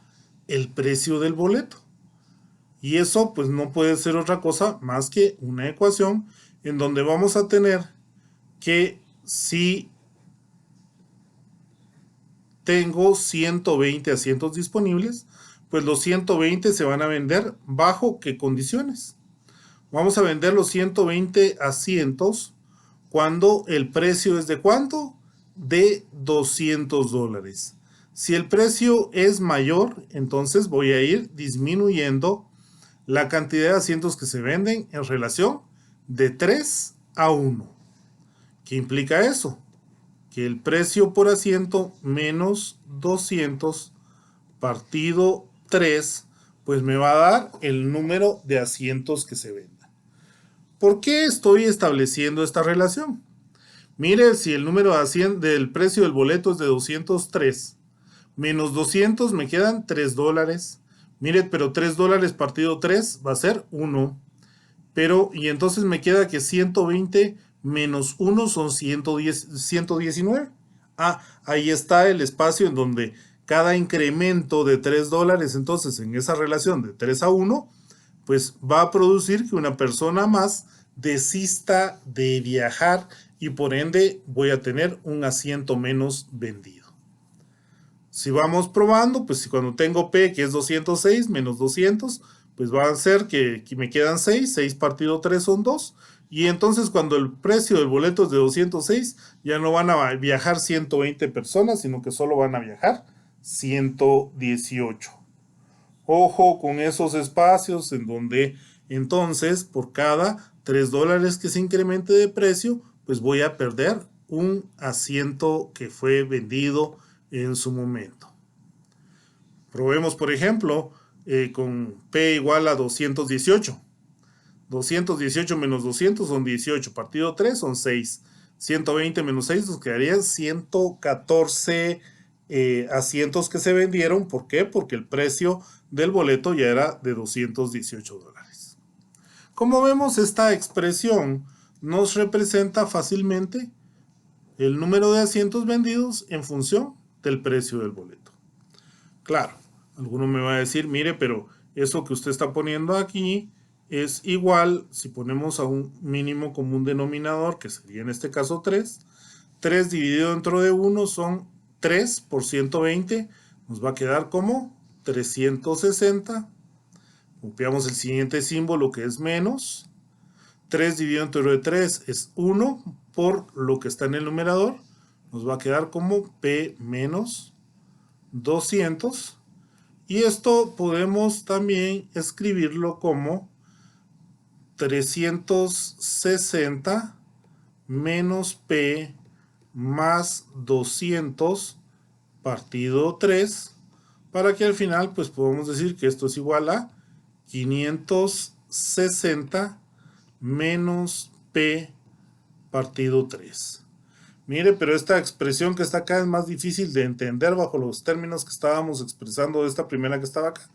el precio del boleto. Y eso pues no puede ser otra cosa más que una ecuación en donde vamos a tener que si tengo 120 asientos disponibles, pues los 120 se van a vender ¿bajo qué condiciones? Vamos a vender los 120 asientos cuando el precio es de ¿cuánto? De $200. Si el precio es mayor, entonces voy a ir disminuyendo la cantidad de asientos que se venden en relación de 3 a 1. ¿Qué implica eso? que el precio por asiento menos 200 partido 3, pues me va a dar el número de asientos que se vendan. ¿Por qué estoy estableciendo esta relación? Mire, si el número del precio del boleto es de 203, menos 200 me quedan $3. Mire, pero $3 partido 3 va a ser 1. Pero, y entonces me queda que 120 menos 1 son 119. Ah, ahí está el espacio en donde cada incremento de $3, entonces en esa relación de 3 a 1, pues va a producir que una persona más desista de viajar y por ende voy a tener un asiento menos vendido. Si vamos probando, pues si cuando tengo P, que es 206 menos 200, pues va a ser que me quedan 6, 6 partido 3 son 2, y entonces cuando el precio del boleto es de 206, ya no van a viajar 120 personas, sino que solo van a viajar 118. Ojo con esos espacios en donde entonces por cada $3 que se incremente de precio, pues voy a perder un asiento que fue vendido en su momento. Probemos, por ejemplo, con P igual a 218. 218 menos 200 son 18. Partido 3 son 6. 120 menos 6 nos quedarían 114 asientos que se vendieron. ¿Por qué? Porque el precio del boleto ya era de $218. Como vemos, esta expresión nos representa fácilmente el número de asientos vendidos en función del precio del boleto. Claro, alguno me va a decir, mire, pero eso que usted está poniendo aquí es igual, si ponemos a un mínimo común denominador, que sería en este caso 3, 3 dividido dentro de 1 son 3 por 120, nos va a quedar como 360. Copiamos el siguiente símbolo que es menos. 3 dividido dentro de 3 es 1 por lo que está en el numerador. Nos va a quedar como P menos 200. Y esto podemos también escribirlo como 360 menos P más 200 partido 3, para que al final pues podamos decir que esto es igual a 560 menos P partido 3. Mire, pero esta expresión que está acá es más difícil de entender bajo los términos que estábamos expresando de esta primera que estaba acá.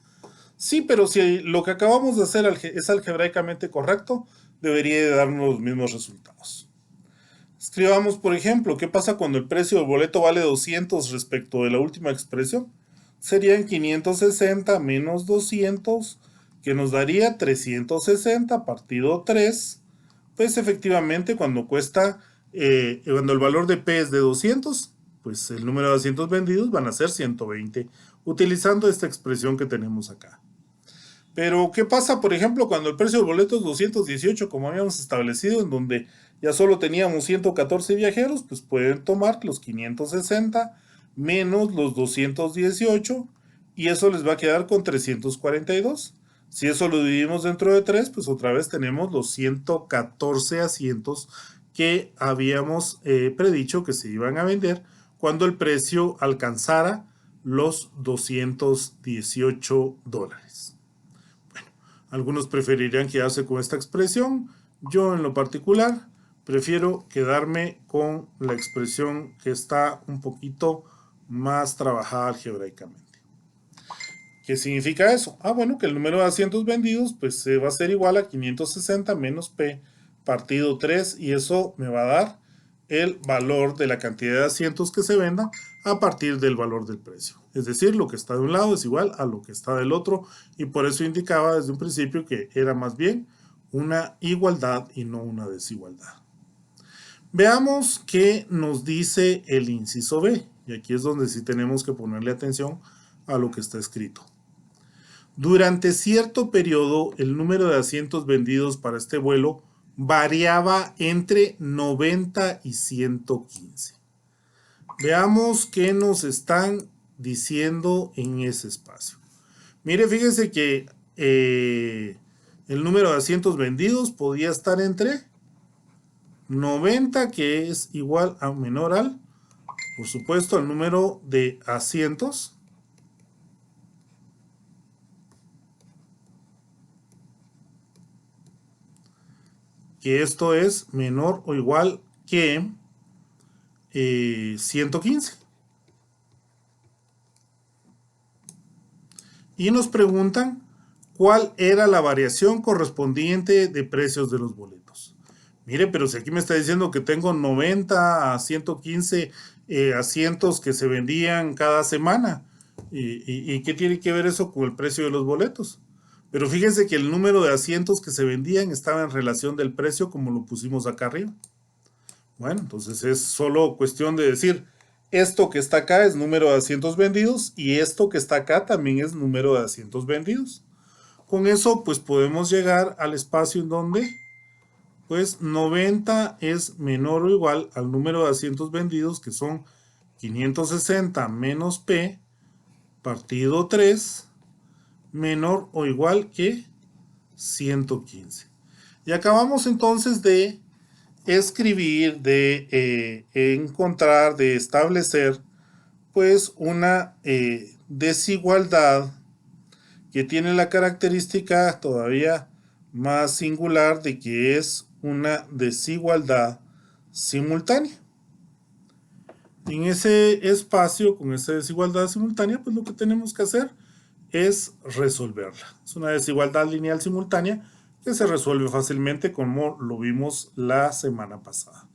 Sí, pero si lo que acabamos de hacer es algebraicamente correcto, debería de darnos los mismos resultados. Escribamos, por ejemplo, ¿qué pasa cuando el precio del boleto vale 200 respecto de la última expresión? Serían 560 menos 200, que nos daría 360 partido 3. Pues efectivamente cuando cuando el valor de P es de 200, pues el número de asientos vendidos van a ser 120, utilizando esta expresión que tenemos acá. Pero, ¿qué pasa, por ejemplo, cuando el precio del boleto es 218, como habíamos establecido, en donde ya solo teníamos 114 viajeros? Pues pueden tomar los 560 menos los 218 y eso les va a quedar con 342. Si eso lo dividimos dentro de 3, pues otra vez tenemos los 114 asientos que habíamos predicho que se iban a vender cuando el precio alcanzara los $218. Bueno, algunos preferirían quedarse con esta expresión. Yo en lo particular prefiero quedarme con la expresión que está un poquito más trabajada algebraicamente. ¿Qué significa eso? Bueno, que el número de asientos vendidos pues va a ser igual a 560 menos P partido 3 y eso me va a dar el valor de la cantidad de asientos que se vendan a partir del valor del precio. Es decir, lo que está de un lado es igual a lo que está del otro y por eso indicaba desde un principio que era más bien una igualdad y no una desigualdad. Veamos qué nos dice el inciso B y aquí es donde sí tenemos que ponerle atención a lo que está escrito. Durante cierto periodo, el número de asientos vendidos para este vuelo variaba entre 90 y 115. Veamos qué nos están diciendo en ese espacio. Mire, fíjense que el número de asientos vendidos podía estar entre 90, que es igual a menor al por supuesto, al número de asientos que esto es menor o igual que 115. Y nos preguntan cuál era la variación correspondiente de precios de los boletos. Mire, pero si aquí me está diciendo que tengo 90 a 115 asientos que se vendían cada semana. ¿Y qué tiene que ver eso con el precio de los boletos? Pero fíjense que el número de asientos que se vendían estaba en relación del precio como lo pusimos acá arriba. Bueno, entonces es solo cuestión de decir, esto que está acá es número de asientos vendidos y esto que está acá también es número de asientos vendidos. Con eso pues podemos llegar al espacio en donde pues 90 es menor o igual al número de asientos vendidos, que son 560 menos P partido 3 menor o igual que 115. Y acabamos entonces de escribir, de encontrar, de establecer pues una desigualdad que tiene la característica todavía más singular de que es una desigualdad simultánea. En ese espacio, con esa desigualdad simultánea, pues lo que tenemos que hacer es resolverla. Es una desigualdad lineal simultánea que se resuelve fácilmente como lo vimos la semana pasada.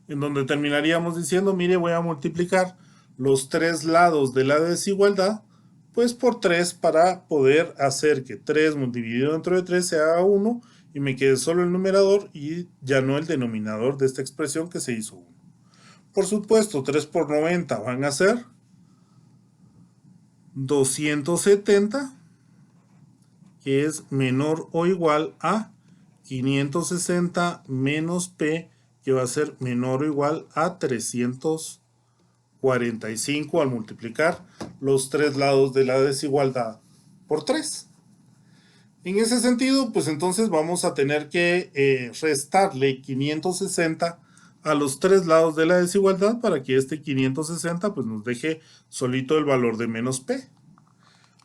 En donde terminaríamos diciendo, mire, voy a multiplicar los tres lados de la desigualdad, pues por 3 para poder hacer que 3 dividido dentro de 3 se haga 1 y me quede solo el numerador y ya no el denominador de esta expresión que se hizo 1. Por supuesto, 3 por 90 van a ser 270, que es menor o igual a 560 menos P, que va a ser menor o igual a 345 al multiplicar los tres lados de la desigualdad por 3. En ese sentido, pues entonces vamos a tener que restarle 560 a los tres lados de la desigualdad para que este 560 pues nos deje solito el valor de menos P.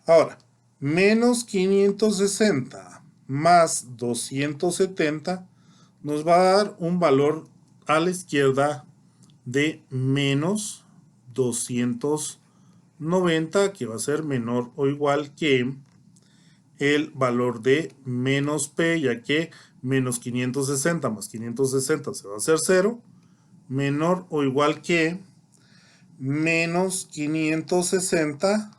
Ahora, menos 560 más 270 nos va a dar un valor a la izquierda de menos 290, que va a ser menor o igual que el valor de menos P, ya que menos 560 más 560 se va a hacer 0, menor o igual que menos 560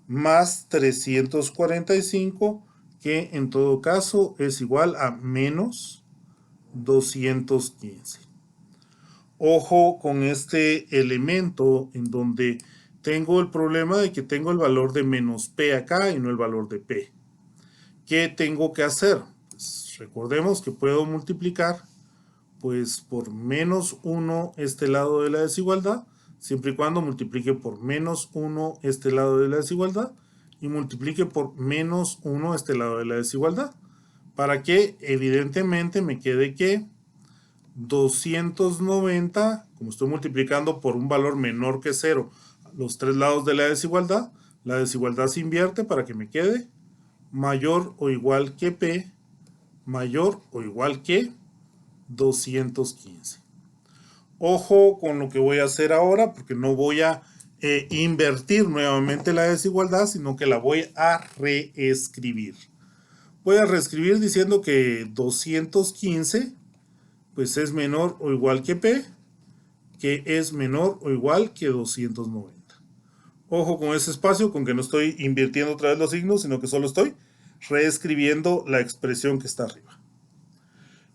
más 345, que en todo caso es igual a menos 215. Ojo con este elemento en donde tengo el problema de que tengo el valor de menos P acá y no el valor de P. ¿Qué tengo que hacer? Pues recordemos que puedo multiplicar pues por menos 1 este lado de la desigualdad, siempre y cuando multiplique por menos 1 este lado de la desigualdad y multiplique por menos 1 este lado de la desigualdad, para que evidentemente me quede que 290, como estoy multiplicando por un valor menor que 0 los tres lados de la desigualdad se invierte para que me quede mayor o igual que P, mayor o igual que 215. Ojo con lo que voy a hacer ahora, porque no voy a invertir nuevamente la desigualdad, sino que la voy a reescribir. Voy a reescribir diciendo que 215 pues es menor o igual que P, que es menor o igual que 290. Ojo con ese espacio, con que no estoy invirtiendo otra vez los signos, sino que solo estoy reescribiendo la expresión que está arriba.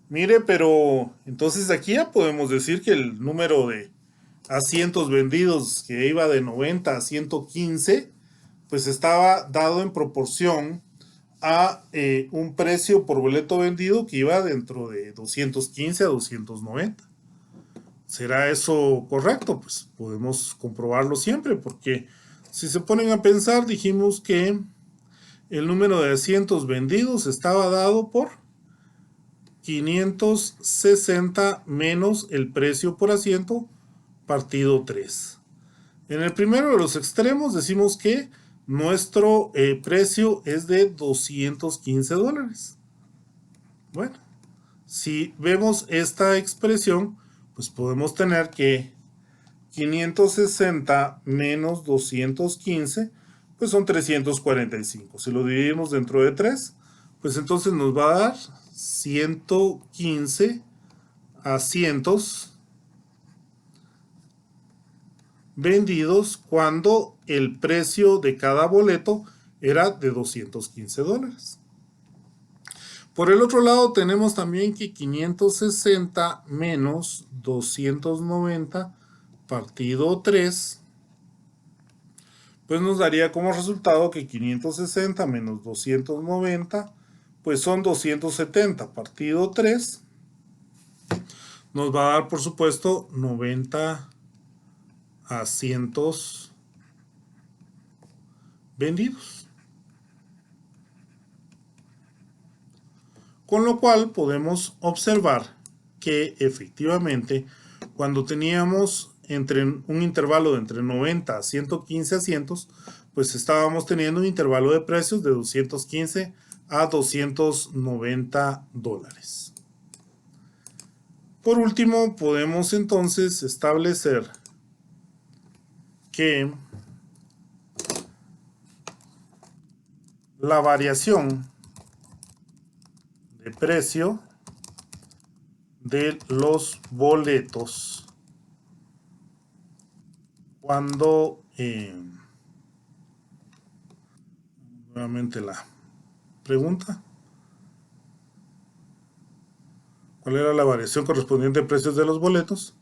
Mire, pero entonces aquí ya podemos decir que el número de asientos vendidos que iba de 90 a 115, pues estaba dado en proporción a un precio por boleto vendido que iba dentro de 215 a 290. ¿Será eso correcto? Pues podemos comprobarlo siempre, porque si se ponen a pensar, dijimos que el número de asientos vendidos estaba dado por 560 menos el precio por asiento partido 3. En el primero de los extremos decimos que nuestro precio es de 215 dólares. Bueno, si vemos esta expresión, pues podemos tener que 560 menos 215, pues son 345. Si lo dividimos dentro de 3, pues entonces nos va a dar 115 asientos vendidos cuando el precio de cada boleto era de 215 dólares. Por el otro lado tenemos también que 560 menos 290 partido 3, pues nos daría como resultado que 560 menos 290, pues son 270 partido 3, nos va a dar por supuesto 90 asientos vendidos. Con lo cual podemos observar que efectivamente cuando teníamos un intervalo de entre 90 a 115 asientos, pues estábamos teniendo un intervalo de precios de 215 a 290 dólares. Por último, podemos entonces establecer que la variación de precio de los boletos cuando nuevamente la pregunta, ¿cuál era la variación correspondiente a precios de los boletos?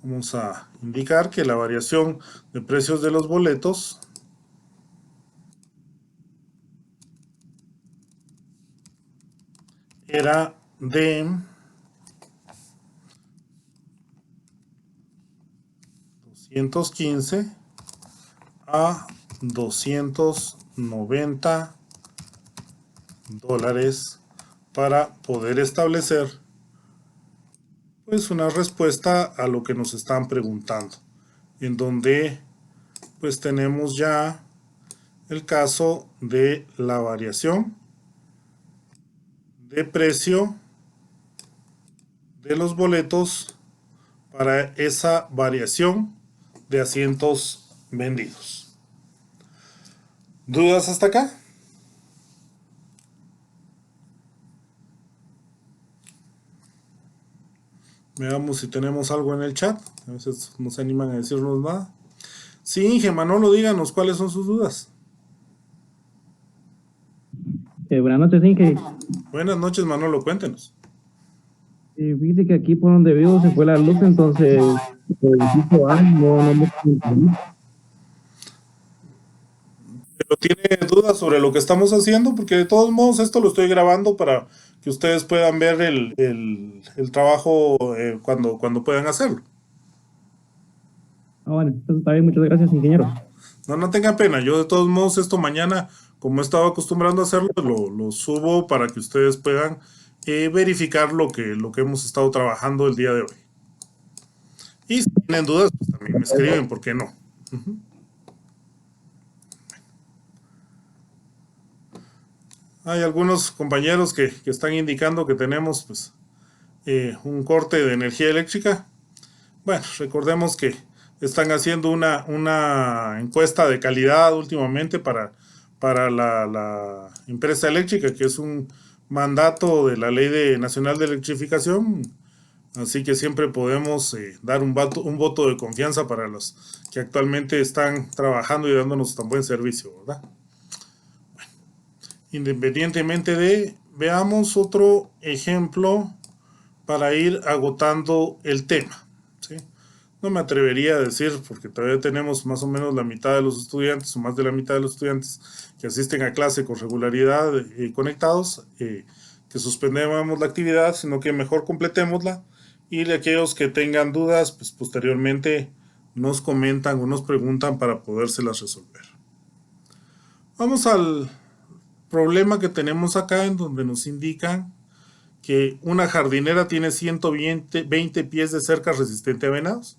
Vamos a indicar que la variación de precios de los boletos era de 215 a 290 dólares para poder establecer pues una respuesta a lo que nos están preguntando, en donde pues tenemos ya el caso de la variación de precio de los boletos para esa variación de asientos vendidos. ¿Dudas hasta acá? Veamos si tenemos algo en el chat. A veces no se animan a decirnos nada. Sí, Inge, Manolo, díganos cuáles son sus dudas. Buenas noches, Inge. Buenas noches, Manolo, cuéntenos. Fíjese que aquí por donde vivo se fue la luz, entonces el equipo A no me... Pero tiene dudas sobre lo que estamos haciendo, porque de todos modos esto lo estoy grabando para que ustedes puedan ver el trabajo cuando puedan hacerlo. Bueno, entonces está bien, muchas gracias, ingeniero. No tengan pena, yo de todos modos esto mañana, como he estado acostumbrando a hacerlo, lo subo para que ustedes puedan verificar lo que hemos estado trabajando el día de hoy. Y si tienen dudas, pues también me escriben, ¿por qué no? Hay algunos compañeros que están indicando que tenemos pues, un corte de energía eléctrica. Bueno, recordemos que están haciendo una encuesta de calidad últimamente para la empresa eléctrica, que es un mandato de la Ley Nacional de Electrificación. Así que siempre podemos dar un voto de confianza para los que actualmente están trabajando y dándonos tan buen servicio, ¿verdad? Bueno, independientemente de, veamos otro ejemplo para ir agotando el tema, ¿sí? No me atrevería a decir, porque todavía tenemos más o menos la mitad de los estudiantes, o más de la mitad de los estudiantes que asisten a clase con regularidad conectados, que suspendamos la actividad, sino que mejor completémosla. Y de aquellos que tengan dudas, pues posteriormente nos comentan o nos preguntan para podérselas resolver. Vamos al problema que tenemos acá, en donde nos indican que una jardinera tiene 120 pies de cerca resistente a venados.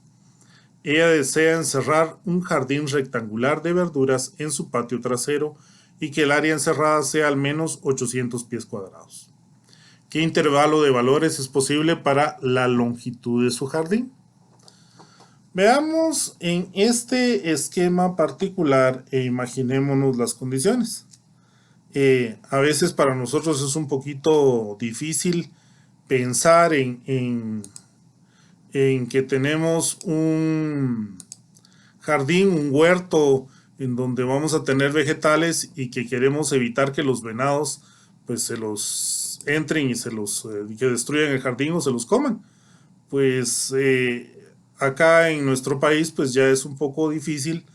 Ella desea encerrar un jardín rectangular de verduras en su patio trasero y que el área encerrada sea al menos 800 pies cuadrados. ¿Qué intervalo de valores es posible para la longitud de su jardín? Veamos en este esquema particular e imaginémonos las condiciones. A veces para nosotros es un poquito difícil pensar en que tenemos un jardín, un huerto en donde vamos a tener vegetales y que queremos evitar que los venados pues se los entren y que destruyan el jardín o se los coman. Pues acá en nuestro país pues ya es un poco difícil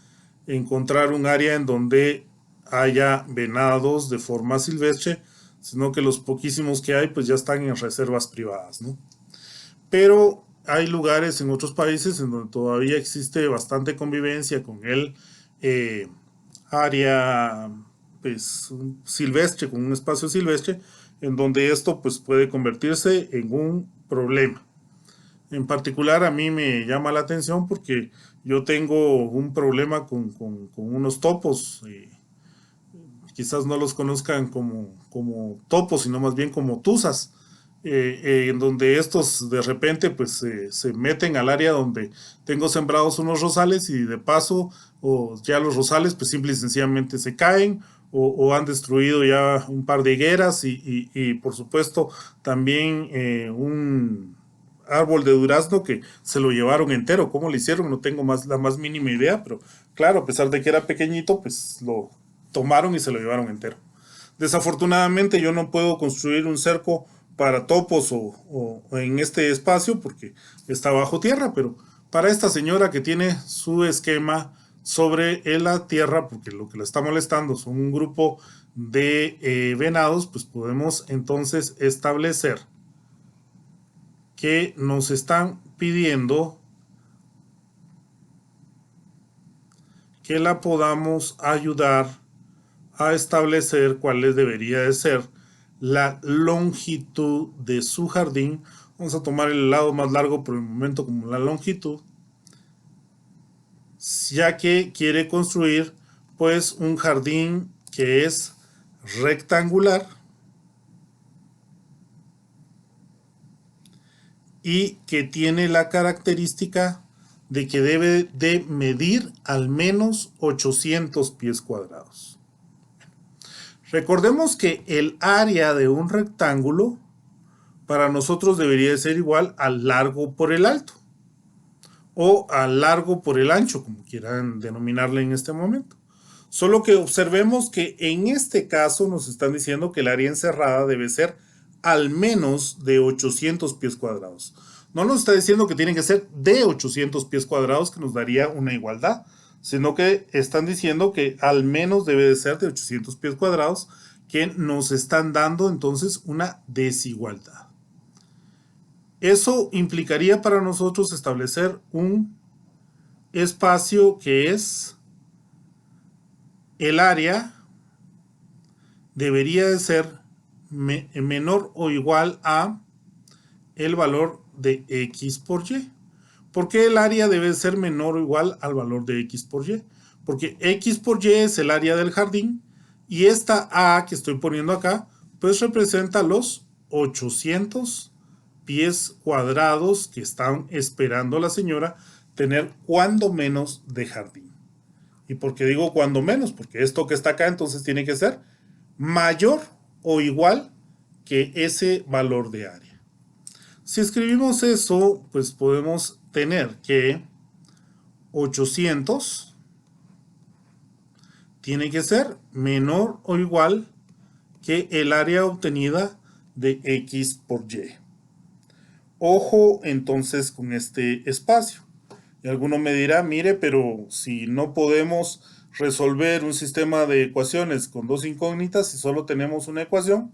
encontrar un área en donde haya venados de forma silvestre, sino que los poquísimos que hay pues ya están en reservas privadas, ¿no? Pero hay lugares en otros países en donde todavía existe bastante convivencia con el eh, área pues, silvestre, con un espacio silvestre, en donde esto pues, puede convertirse en un problema. En particular a mí me llama la atención porque yo tengo un problema con unos topos. Quizás no los conozcan como topos, sino más bien como tuzas, en donde estos de repente pues se meten al área donde tengo sembrados unos rosales y de paso o ya los rosales pues simple y sencillamente se caen o han destruido ya un par de higueras y por supuesto también un árbol de durazno que se lo llevaron entero. ¿Cómo lo hicieron? No tengo la más mínima idea, pero claro, a pesar de que era pequeñito, pues lo tomaron y se lo llevaron entero. Desafortunadamente yo no puedo construir un cerco para topos o en este espacio porque está bajo tierra, pero para esta señora que tiene su esquema sobre la tierra, porque lo que la está molestando son un grupo de venados, pues podemos entonces establecer que nos están pidiendo que la podamos ayudar a establecer cuál debería de ser la longitud de su jardín. Vamos a tomar el lado más largo por el momento como la longitud, ya que quiere construir pues un jardín que es rectangular y que tiene la característica de que debe de medir al menos 800 pies cuadrados. Recordemos que el área de un rectángulo para nosotros debería ser igual al largo por el alto o al largo por el ancho, como quieran denominarle en este momento. Solo que observemos que en este caso nos están diciendo que el área encerrada debe ser al menos de 800 pies cuadrados. No nos está diciendo que tienen que ser de 800 pies cuadrados, que nos daría una igualdad, sino que están diciendo que al menos debe de ser de 800 pies cuadrados, que nos están dando entonces una desigualdad. Eso implicaría para nosotros establecer un espacio que es el área debería de ser menor o igual a el valor de x por y. ¿Por qué el área debe ser menor o igual al valor de x por y? Porque x por y es el área del jardín y esta a que estoy poniendo acá pues representa los 800 pies cuadrados que están esperando la señora tener cuando menos de jardín. ¿Y por qué digo cuando menos? Porque esto que está acá entonces tiene que ser mayor o igual que ese valor de área. Si escribimos eso, pues podemos tener que 800 tiene que ser menor o igual que el área obtenida de x por y. Ojo entonces con este espacio. Y alguno me dirá, mire, pero si no podemos resolver un sistema de ecuaciones con dos incógnitas y solo tenemos una ecuación,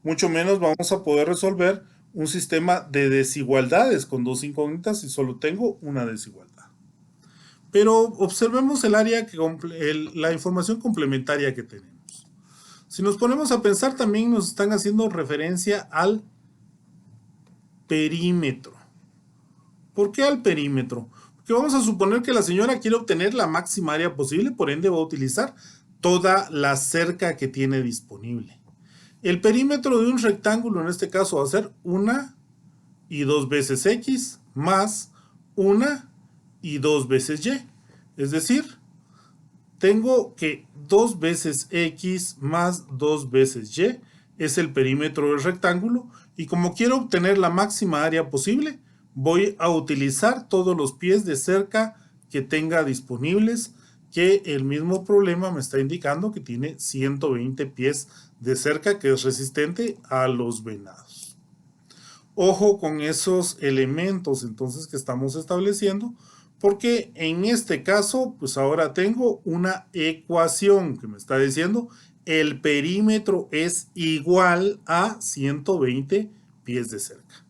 mucho menos vamos a poder resolver un sistema de desigualdades con dos incógnitas si solo tengo una desigualdad. Pero observemos el área, la información complementaria que tenemos. Si nos ponemos a pensar, también nos están haciendo referencia al perímetro. ¿Por qué al perímetro? Porque vamos a suponer que la señora quiere obtener la máxima área posible, por ende va a utilizar toda la cerca que tiene disponible. El perímetro de un rectángulo en este caso va a ser 1 y 2 veces X más 1 y 2 veces Y. Es decir, tengo que 2 veces X más 2 veces Y es el perímetro del rectángulo, y como quiero obtener la máxima área posible, voy a utilizar todos los pies de cerca que tenga disponibles, que el mismo problema me está indicando que tiene 120 pies de cerca, que es resistente a los venados. Ojo con esos elementos entonces que estamos estableciendo, porque en este caso, pues ahora tengo una ecuación que me está diciendo el perímetro es igual a 120 pies de cerca.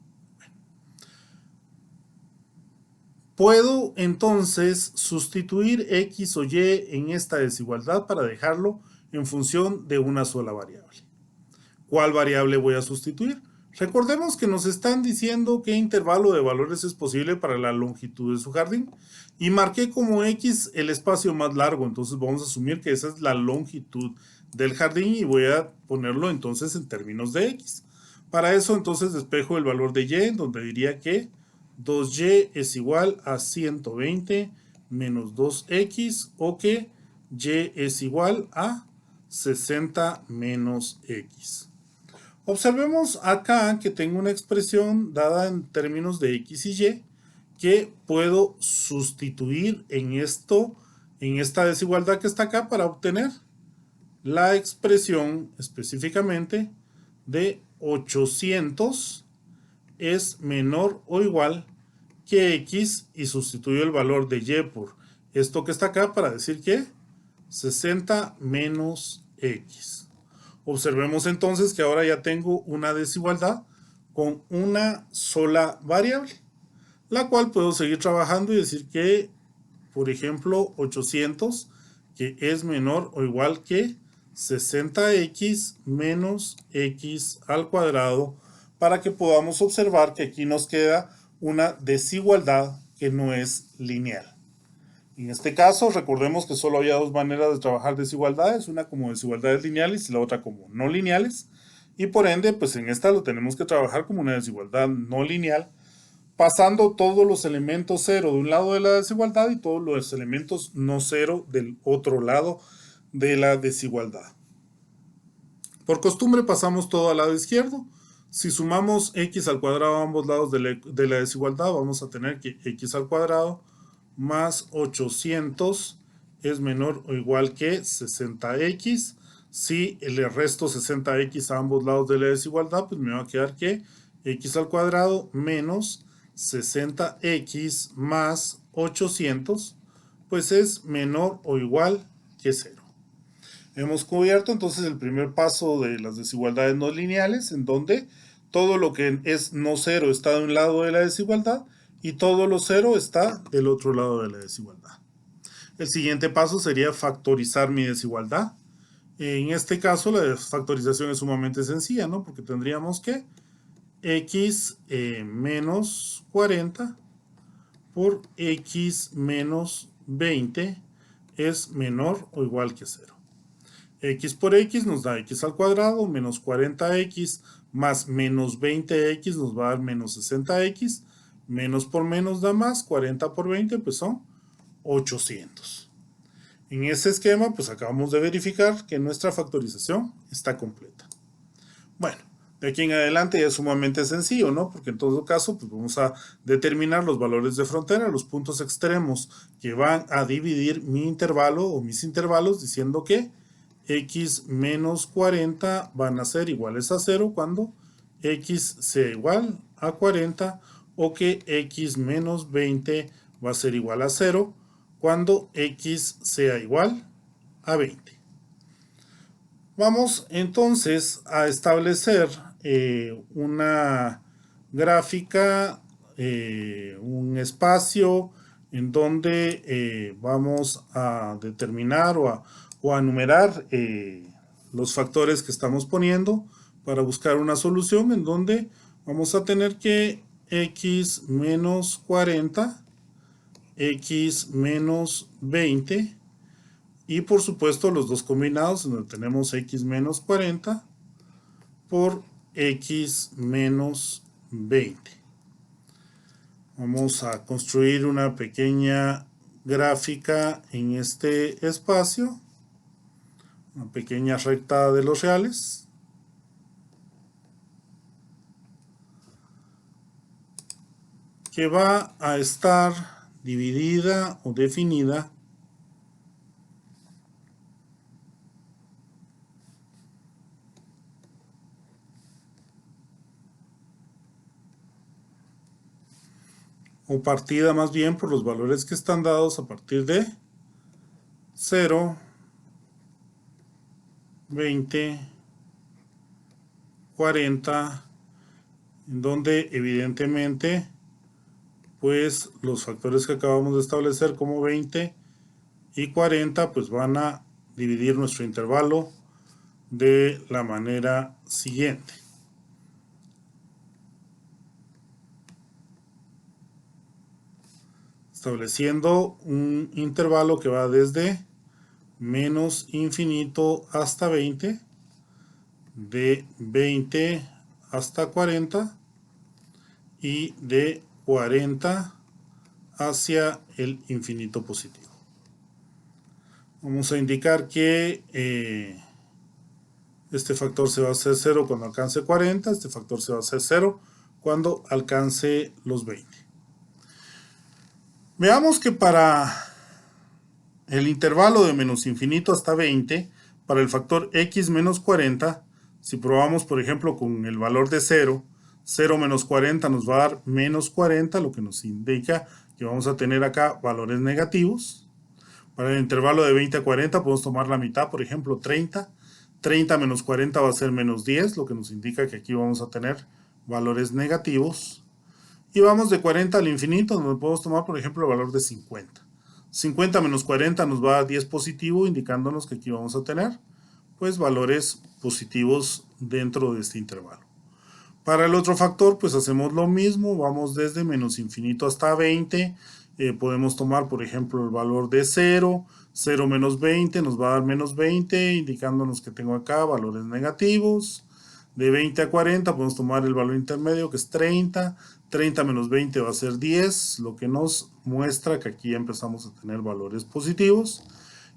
Puedo entonces sustituir X o Y en esta desigualdad para dejarlo en función de una sola variable. ¿Cuál variable voy a sustituir? Recordemos que nos están diciendo qué intervalo de valores es posible para la longitud de su jardín, y marqué como X el espacio más largo, entonces vamos a asumir que esa es la longitud del jardín y voy a ponerlo entonces en términos de X. Para eso entonces despejo el valor de Y, donde diría que 2Y es igual a 120 menos 2X, o que Y es igual a 60 menos X. Observemos acá que tengo una expresión dada en términos de X y Y que puedo sustituir en esta desigualdad que está acá, para obtener la expresión específicamente de 800 es menor o igual que X, y sustituyo el valor de Y por esto que está acá para decir que 60 menos X. Observemos entonces que ahora ya tengo una desigualdad con una sola variable, la cual puedo seguir trabajando y decir que, por ejemplo, 800, que es menor o igual que 60x menos x al cuadrado, para que podamos observar que aquí nos queda una desigualdad que no es lineal. En este caso, recordemos que solo había dos maneras de trabajar desigualdades, una como desigualdades lineales y la otra como no lineales, y por ende, pues en esta lo tenemos que trabajar como una desigualdad no lineal, pasando todos los elementos cero de un lado de la desigualdad y todos los elementos no cero del otro lado de la desigualdad. Por costumbre pasamos todo al lado izquierdo. Si sumamos x al cuadrado a ambos lados de la desigualdad, vamos a tener que x al cuadrado más 800 es menor o igual que 60x. Si le resto 60x a ambos lados de la desigualdad, pues me va a quedar que x al cuadrado menos 60x más 800, pues es menor o igual que 0. Hemos cubierto entonces el primer paso de las desigualdades no lineales, en donde todo lo que es no cero está de un lado de la desigualdad y todo lo cero está del otro lado de la desigualdad. El siguiente paso sería factorizar mi desigualdad. En este caso la factorización es sumamente sencilla, ¿no? Porque tendríamos que x menos 40 por x menos 20 es menor o igual que 0. X por x nos da x al cuadrado, menos 40x más menos 20x nos va a dar menos 60x, menos por menos da más, 40 por 20 pues son 800. En ese esquema pues acabamos de verificar que nuestra factorización está completa. Bueno, de aquí en adelante ya es sumamente sencillo, ¿no? Porque en todo caso pues vamos a determinar los valores de frontera, los puntos extremos que van a dividir mi intervalo o mis intervalos, diciendo que x menos 40 van a ser iguales a 0 cuando x sea igual a 40, o que x menos 20 va a ser igual a 0 cuando x sea igual a 20. Vamos entonces a establecer una gráfica, un espacio en donde vamos a determinar o a enumerar los factores que estamos poniendo para buscar una solución, en donde vamos a tener que x menos 40 x menos 20 y por supuesto los dos combinados, donde tenemos x menos 40 por x menos 20. Vamos a construir una pequeña gráfica en este espacio, una pequeña recta de los reales. Que va a estar dividida o definida o partida más bien por los valores que están dados a partir de 0, 20, 40, en donde evidentemente pues los factores que acabamos de establecer como 20 y 40 pues van a dividir nuestro intervalo de la manera siguiente. Estableciendo un intervalo que va desde menos infinito hasta 20, de 20 hasta 40 y de 40 hacia el infinito positivo. Vamos a indicar que este factor se va a hacer 0 cuando alcance 40, este factor se va a hacer 0 cuando alcance los 20. Veamos que para el intervalo de menos infinito hasta 20, para el factor x menos 40, si probamos por ejemplo con el valor de 0, 0 menos 40 nos va a dar menos 40, lo que nos indica que vamos a tener acá valores negativos. Para el intervalo de 20 a 40 podemos tomar la mitad, por ejemplo 30. 30 menos 40 va a ser menos 10, lo que nos indica que aquí vamos a tener valores negativos. Y vamos de 40 al infinito, donde podemos tomar por ejemplo el valor de 50. 50 menos 40 nos va a dar 10 positivo, indicándonos que aquí vamos a tener pues valores positivos dentro de este intervalo. Para el otro factor pues hacemos lo mismo, vamos desde menos infinito hasta 20, podemos tomar por ejemplo el valor de 0, 0 menos 20 nos va a dar menos 20, indicándonos que tengo acá valores negativos. De 20 a 40 podemos tomar el valor intermedio que es 30, 30 menos 20 va a ser 10, lo que nos muestra que aquí empezamos a tener valores positivos.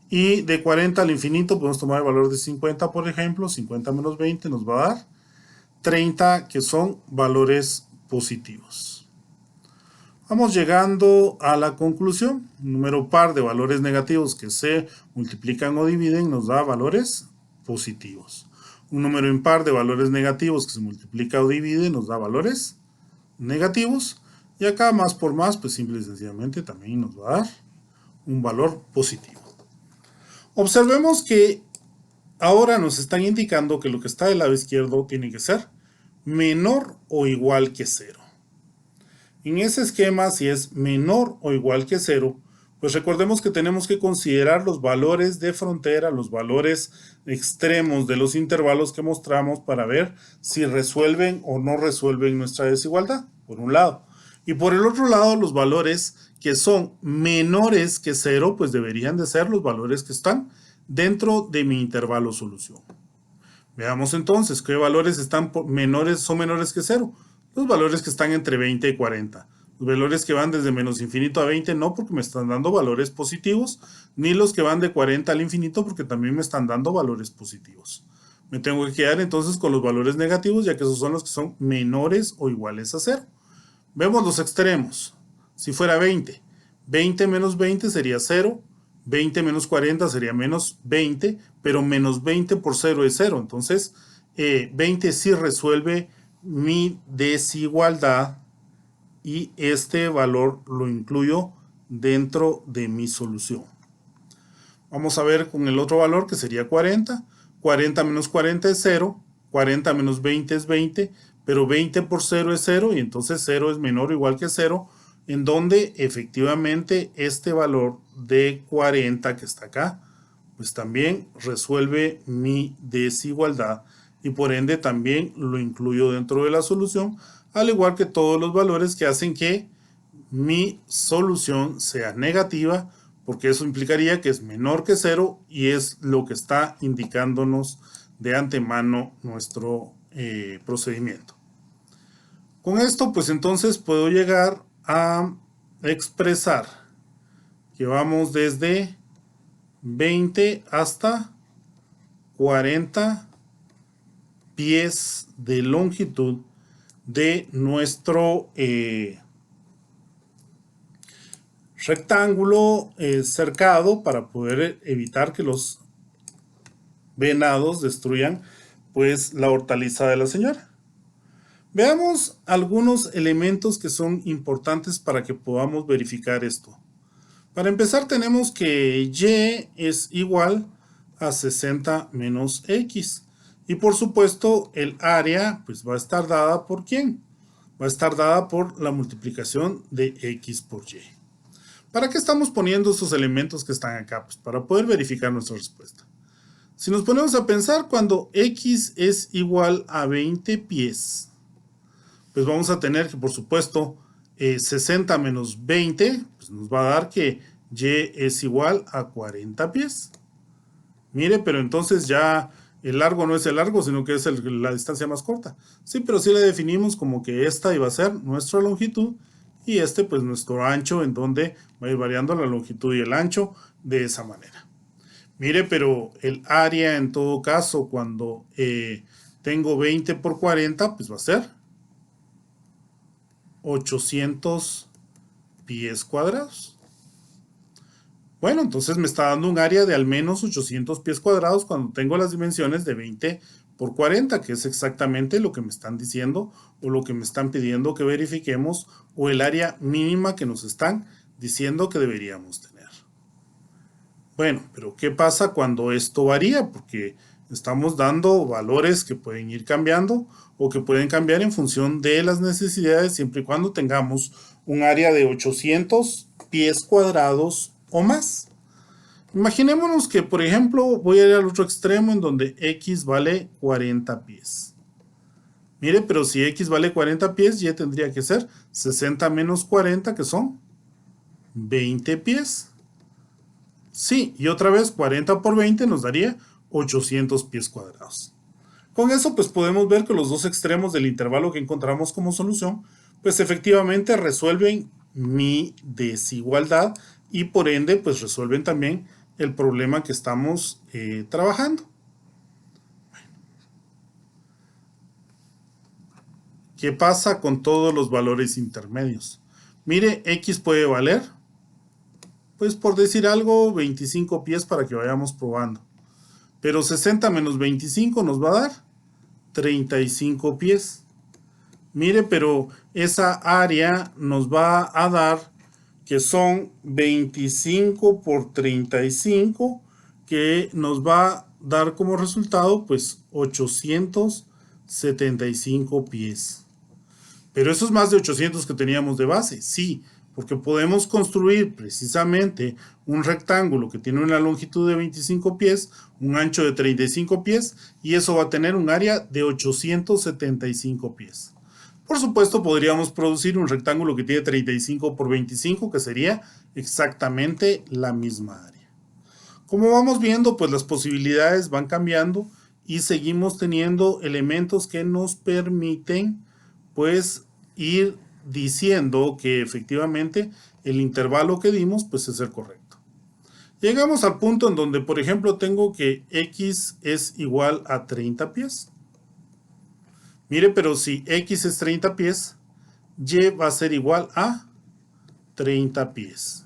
Y de 40 al infinito podemos tomar el valor de 50, por ejemplo, 50 menos 20 nos va a dar 30, que son valores positivos. Vamos llegando a la conclusión. Un número par de valores negativos que se multiplican o dividen nos da valores positivos. Un número impar de valores negativos que se multiplica o divide nos da valores negativos. Y acá más por más, pues simple y sencillamente también nos va a dar un valor positivo. Observemos que ahora nos están indicando que lo que está del lado izquierdo tiene que ser menor o igual que 0. En ese esquema, si es menor o igual que 0, pues recordemos que tenemos que considerar los valores de frontera, los valores extremos de los intervalos que mostramos para ver si resuelven o no resuelven nuestra desigualdad, por un lado. Y por el otro lado, los valores que son menores que 0, pues deberían de ser los valores que están dentro de mi intervalo solución. Veamos entonces qué valores son menores que 0. Los valores que están entre 20 y 40. Los valores que van desde menos infinito a 20 no, porque me están dando valores positivos, ni los que van de 40 al infinito porque también me están dando valores positivos. Me tengo que quedar entonces con los valores negativos, ya que esos son los que son menores o iguales a 0. Vemos los extremos. Si fuera 20, 20 menos 20 sería 0, 20 menos 40 sería menos 20, pero menos 20 por 0 es 0. Entonces, 20 sí resuelve mi desigualdad y este valor lo incluyo dentro de mi solución. Vamos a ver con el otro valor que sería 40. 40 menos 40 es 0, 40 menos 20 es 20, pero 20 por 0 es 0 y entonces 0 es menor o igual que 0, en donde efectivamente este valor de 40 que está acá, pues también resuelve mi desigualdad y por ende también lo incluyo dentro de la solución, al igual que todos los valores que hacen que mi solución sea negativa, porque eso implicaría que es menor que 0 y es lo que está indicándonos de antemano nuestro procedimiento. Con esto, pues entonces puedo llegar a expresar que vamos desde 20 hasta 40 pies de longitud de nuestro rectángulo cercado para poder evitar que los venados destruyan pues la hortaliza de la señora. Veamos algunos elementos que son importantes para que podamos verificar esto. Para empezar tenemos que y es igual a 60 menos x. Y por supuesto el área pues va a estar dada por ¿quién? Va a estar dada por la multiplicación de x por y. ¿Para qué estamos poniendo estos elementos que están acá? Pues para poder verificar nuestra respuesta. Si nos ponemos a pensar, cuando x es igual a 20 pies, pues vamos a tener que, por supuesto, 60 menos 20, pues nos va a dar que y es igual a 40 pies. Mire, pero entonces ya el largo no es el largo, sino que es la distancia más corta. Sí, pero sí la definimos como que esta iba a ser nuestra longitud y este pues nuestro ancho, en donde va a ir variando la longitud y el ancho de esa manera. Mire, pero el área en todo caso, cuando tengo 20 por 40, pues va a ser 800 pies cuadrados. Bueno, entonces me está dando un área de al menos 800 pies cuadrados cuando tengo las dimensiones de 20 por 40, que es exactamente lo que me están diciendo o lo que me están pidiendo que verifiquemos, o el área mínima que nos están diciendo que deberíamos tener. Bueno, pero ¿qué pasa cuando esto varía? Porque estamos dando valores que pueden ir cambiando o que pueden cambiar en función de las necesidades, siempre y cuando tengamos un área de 800 pies cuadrados o más. Imaginémonos que, por ejemplo, voy a ir al otro extremo en donde x vale 40 pies. Mire, pero si x vale 40 pies, y tendría que ser 60 menos 40, que son 20 pies. Sí, y otra vez 40 por 20 nos daría 800 pies cuadrados. Con eso pues podemos ver que los dos extremos del intervalo que encontramos como solución pues efectivamente resuelven mi desigualdad y por ende pues resuelven también el problema que estamos trabajando. ¿Qué pasa con todos los valores intermedios? Mire, x puede valer, pues por decir algo, 25 pies para que vayamos probando. Pero 60 menos 25 nos va a dar 35 pies. Mire, pero esa área nos va a dar que son 25 por 35, que nos va a dar como resultado pues 875 pies. Pero eso es más de 800 que teníamos de base, sí, porque podemos construir precisamente un rectángulo que tiene una longitud de 25 pies, un ancho de 35 pies, y eso va a tener un área de 875 pies. Por supuesto, podríamos producir un rectángulo que tiene 35 por 25, que sería exactamente la misma área. Como vamos viendo, pues las posibilidades van cambiando y seguimos teniendo elementos que nos permiten, pues, ir diciendo que efectivamente el intervalo que dimos pues es el correcto. Llegamos al punto en donde, por ejemplo, tengo que x es igual a 30 pies. Mire, pero si x es 30 pies, y va a ser igual a 30 pies.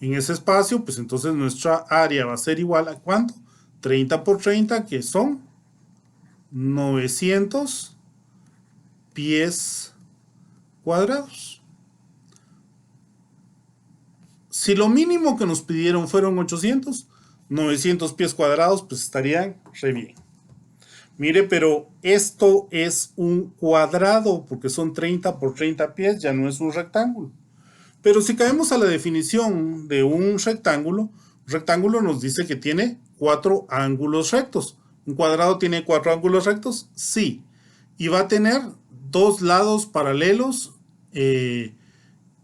En ese espacio, pues entonces nuestra área va a ser igual a ¿cuánto? 30 por 30, que son 900 pies cuadrados. Si lo mínimo que nos pidieron fueron 800, 900 pies cuadrados, pues estarían re bien. Mire, pero esto es un cuadrado, porque son 30 por 30 pies, ya no es un rectángulo. Pero si caemos a la definición de un rectángulo nos dice que tiene 4 ángulos rectos. ¿Un cuadrado tiene 4 ángulos rectos? Sí. Y va a tener 2 lados paralelos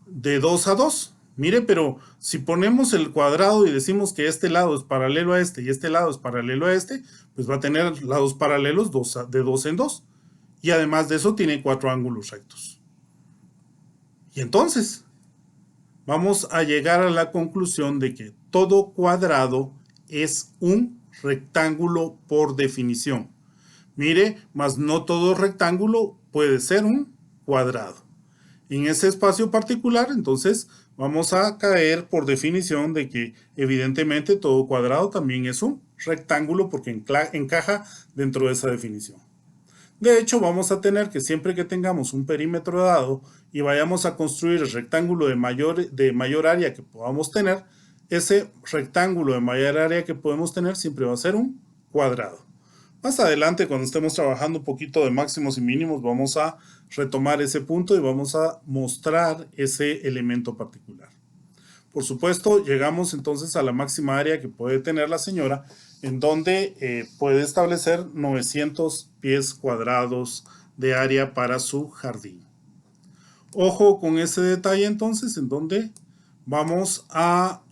de 2 a 2. Mire, pero si ponemos el cuadrado y decimos que este lado es paralelo a este y este lado es paralelo a este, pues va a tener lados paralelos de 2 en 2. Y además de eso tiene 4 ángulos rectos. Y entonces vamos a llegar a la conclusión de que todo cuadrado es un rectángulo por definición. Mire, más no todo rectángulo puede ser un cuadrado. En ese espacio particular, entonces, vamos a caer por definición de que evidentemente todo cuadrado también es un rectángulo porque encaja dentro de esa definición. De hecho, vamos a tener que siempre que tengamos un perímetro dado y vayamos a construir el rectángulo de mayor área que podamos tener, ese rectángulo de mayor área que podemos tener siempre va a ser un cuadrado. Más adelante, cuando estemos trabajando un poquito de máximos y mínimos, vamos a retomar ese punto y vamos a mostrar ese elemento particular. Por supuesto, llegamos entonces a la máxima área que puede tener la señora, en donde puede establecer 900 pies cuadrados de área para su jardín. Ojo con ese detalle entonces, en donde vamos a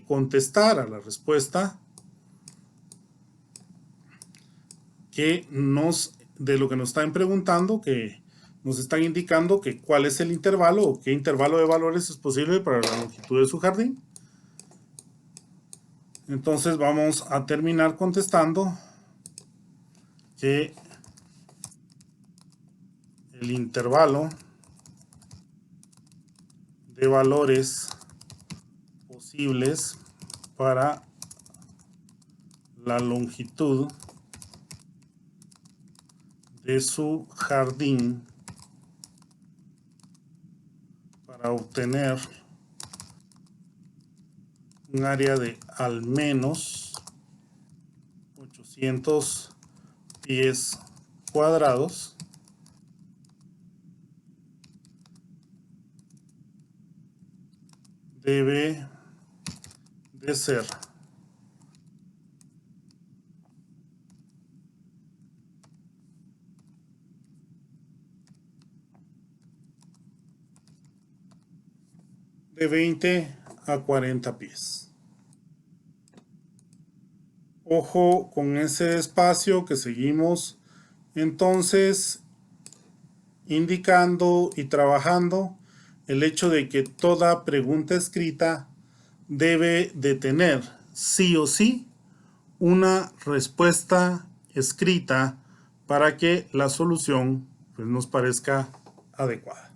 contestar a la respuesta de lo que nos están preguntando, que nos están indicando que cuál es el intervalo o qué intervalo de valores es posible para la longitud de su jardín. Entonces vamos a terminar contestando que el intervalo de valores posibles para la longitud de su jardín para obtener un área de al menos 800 pies cuadrados debe de ser de 20 a 40 pies. Ojo con ese espacio que seguimos entonces indicando y trabajando el hecho de que toda pregunta escrita debe de tener sí o sí una respuesta escrita para que la solución pues, nos parezca adecuada.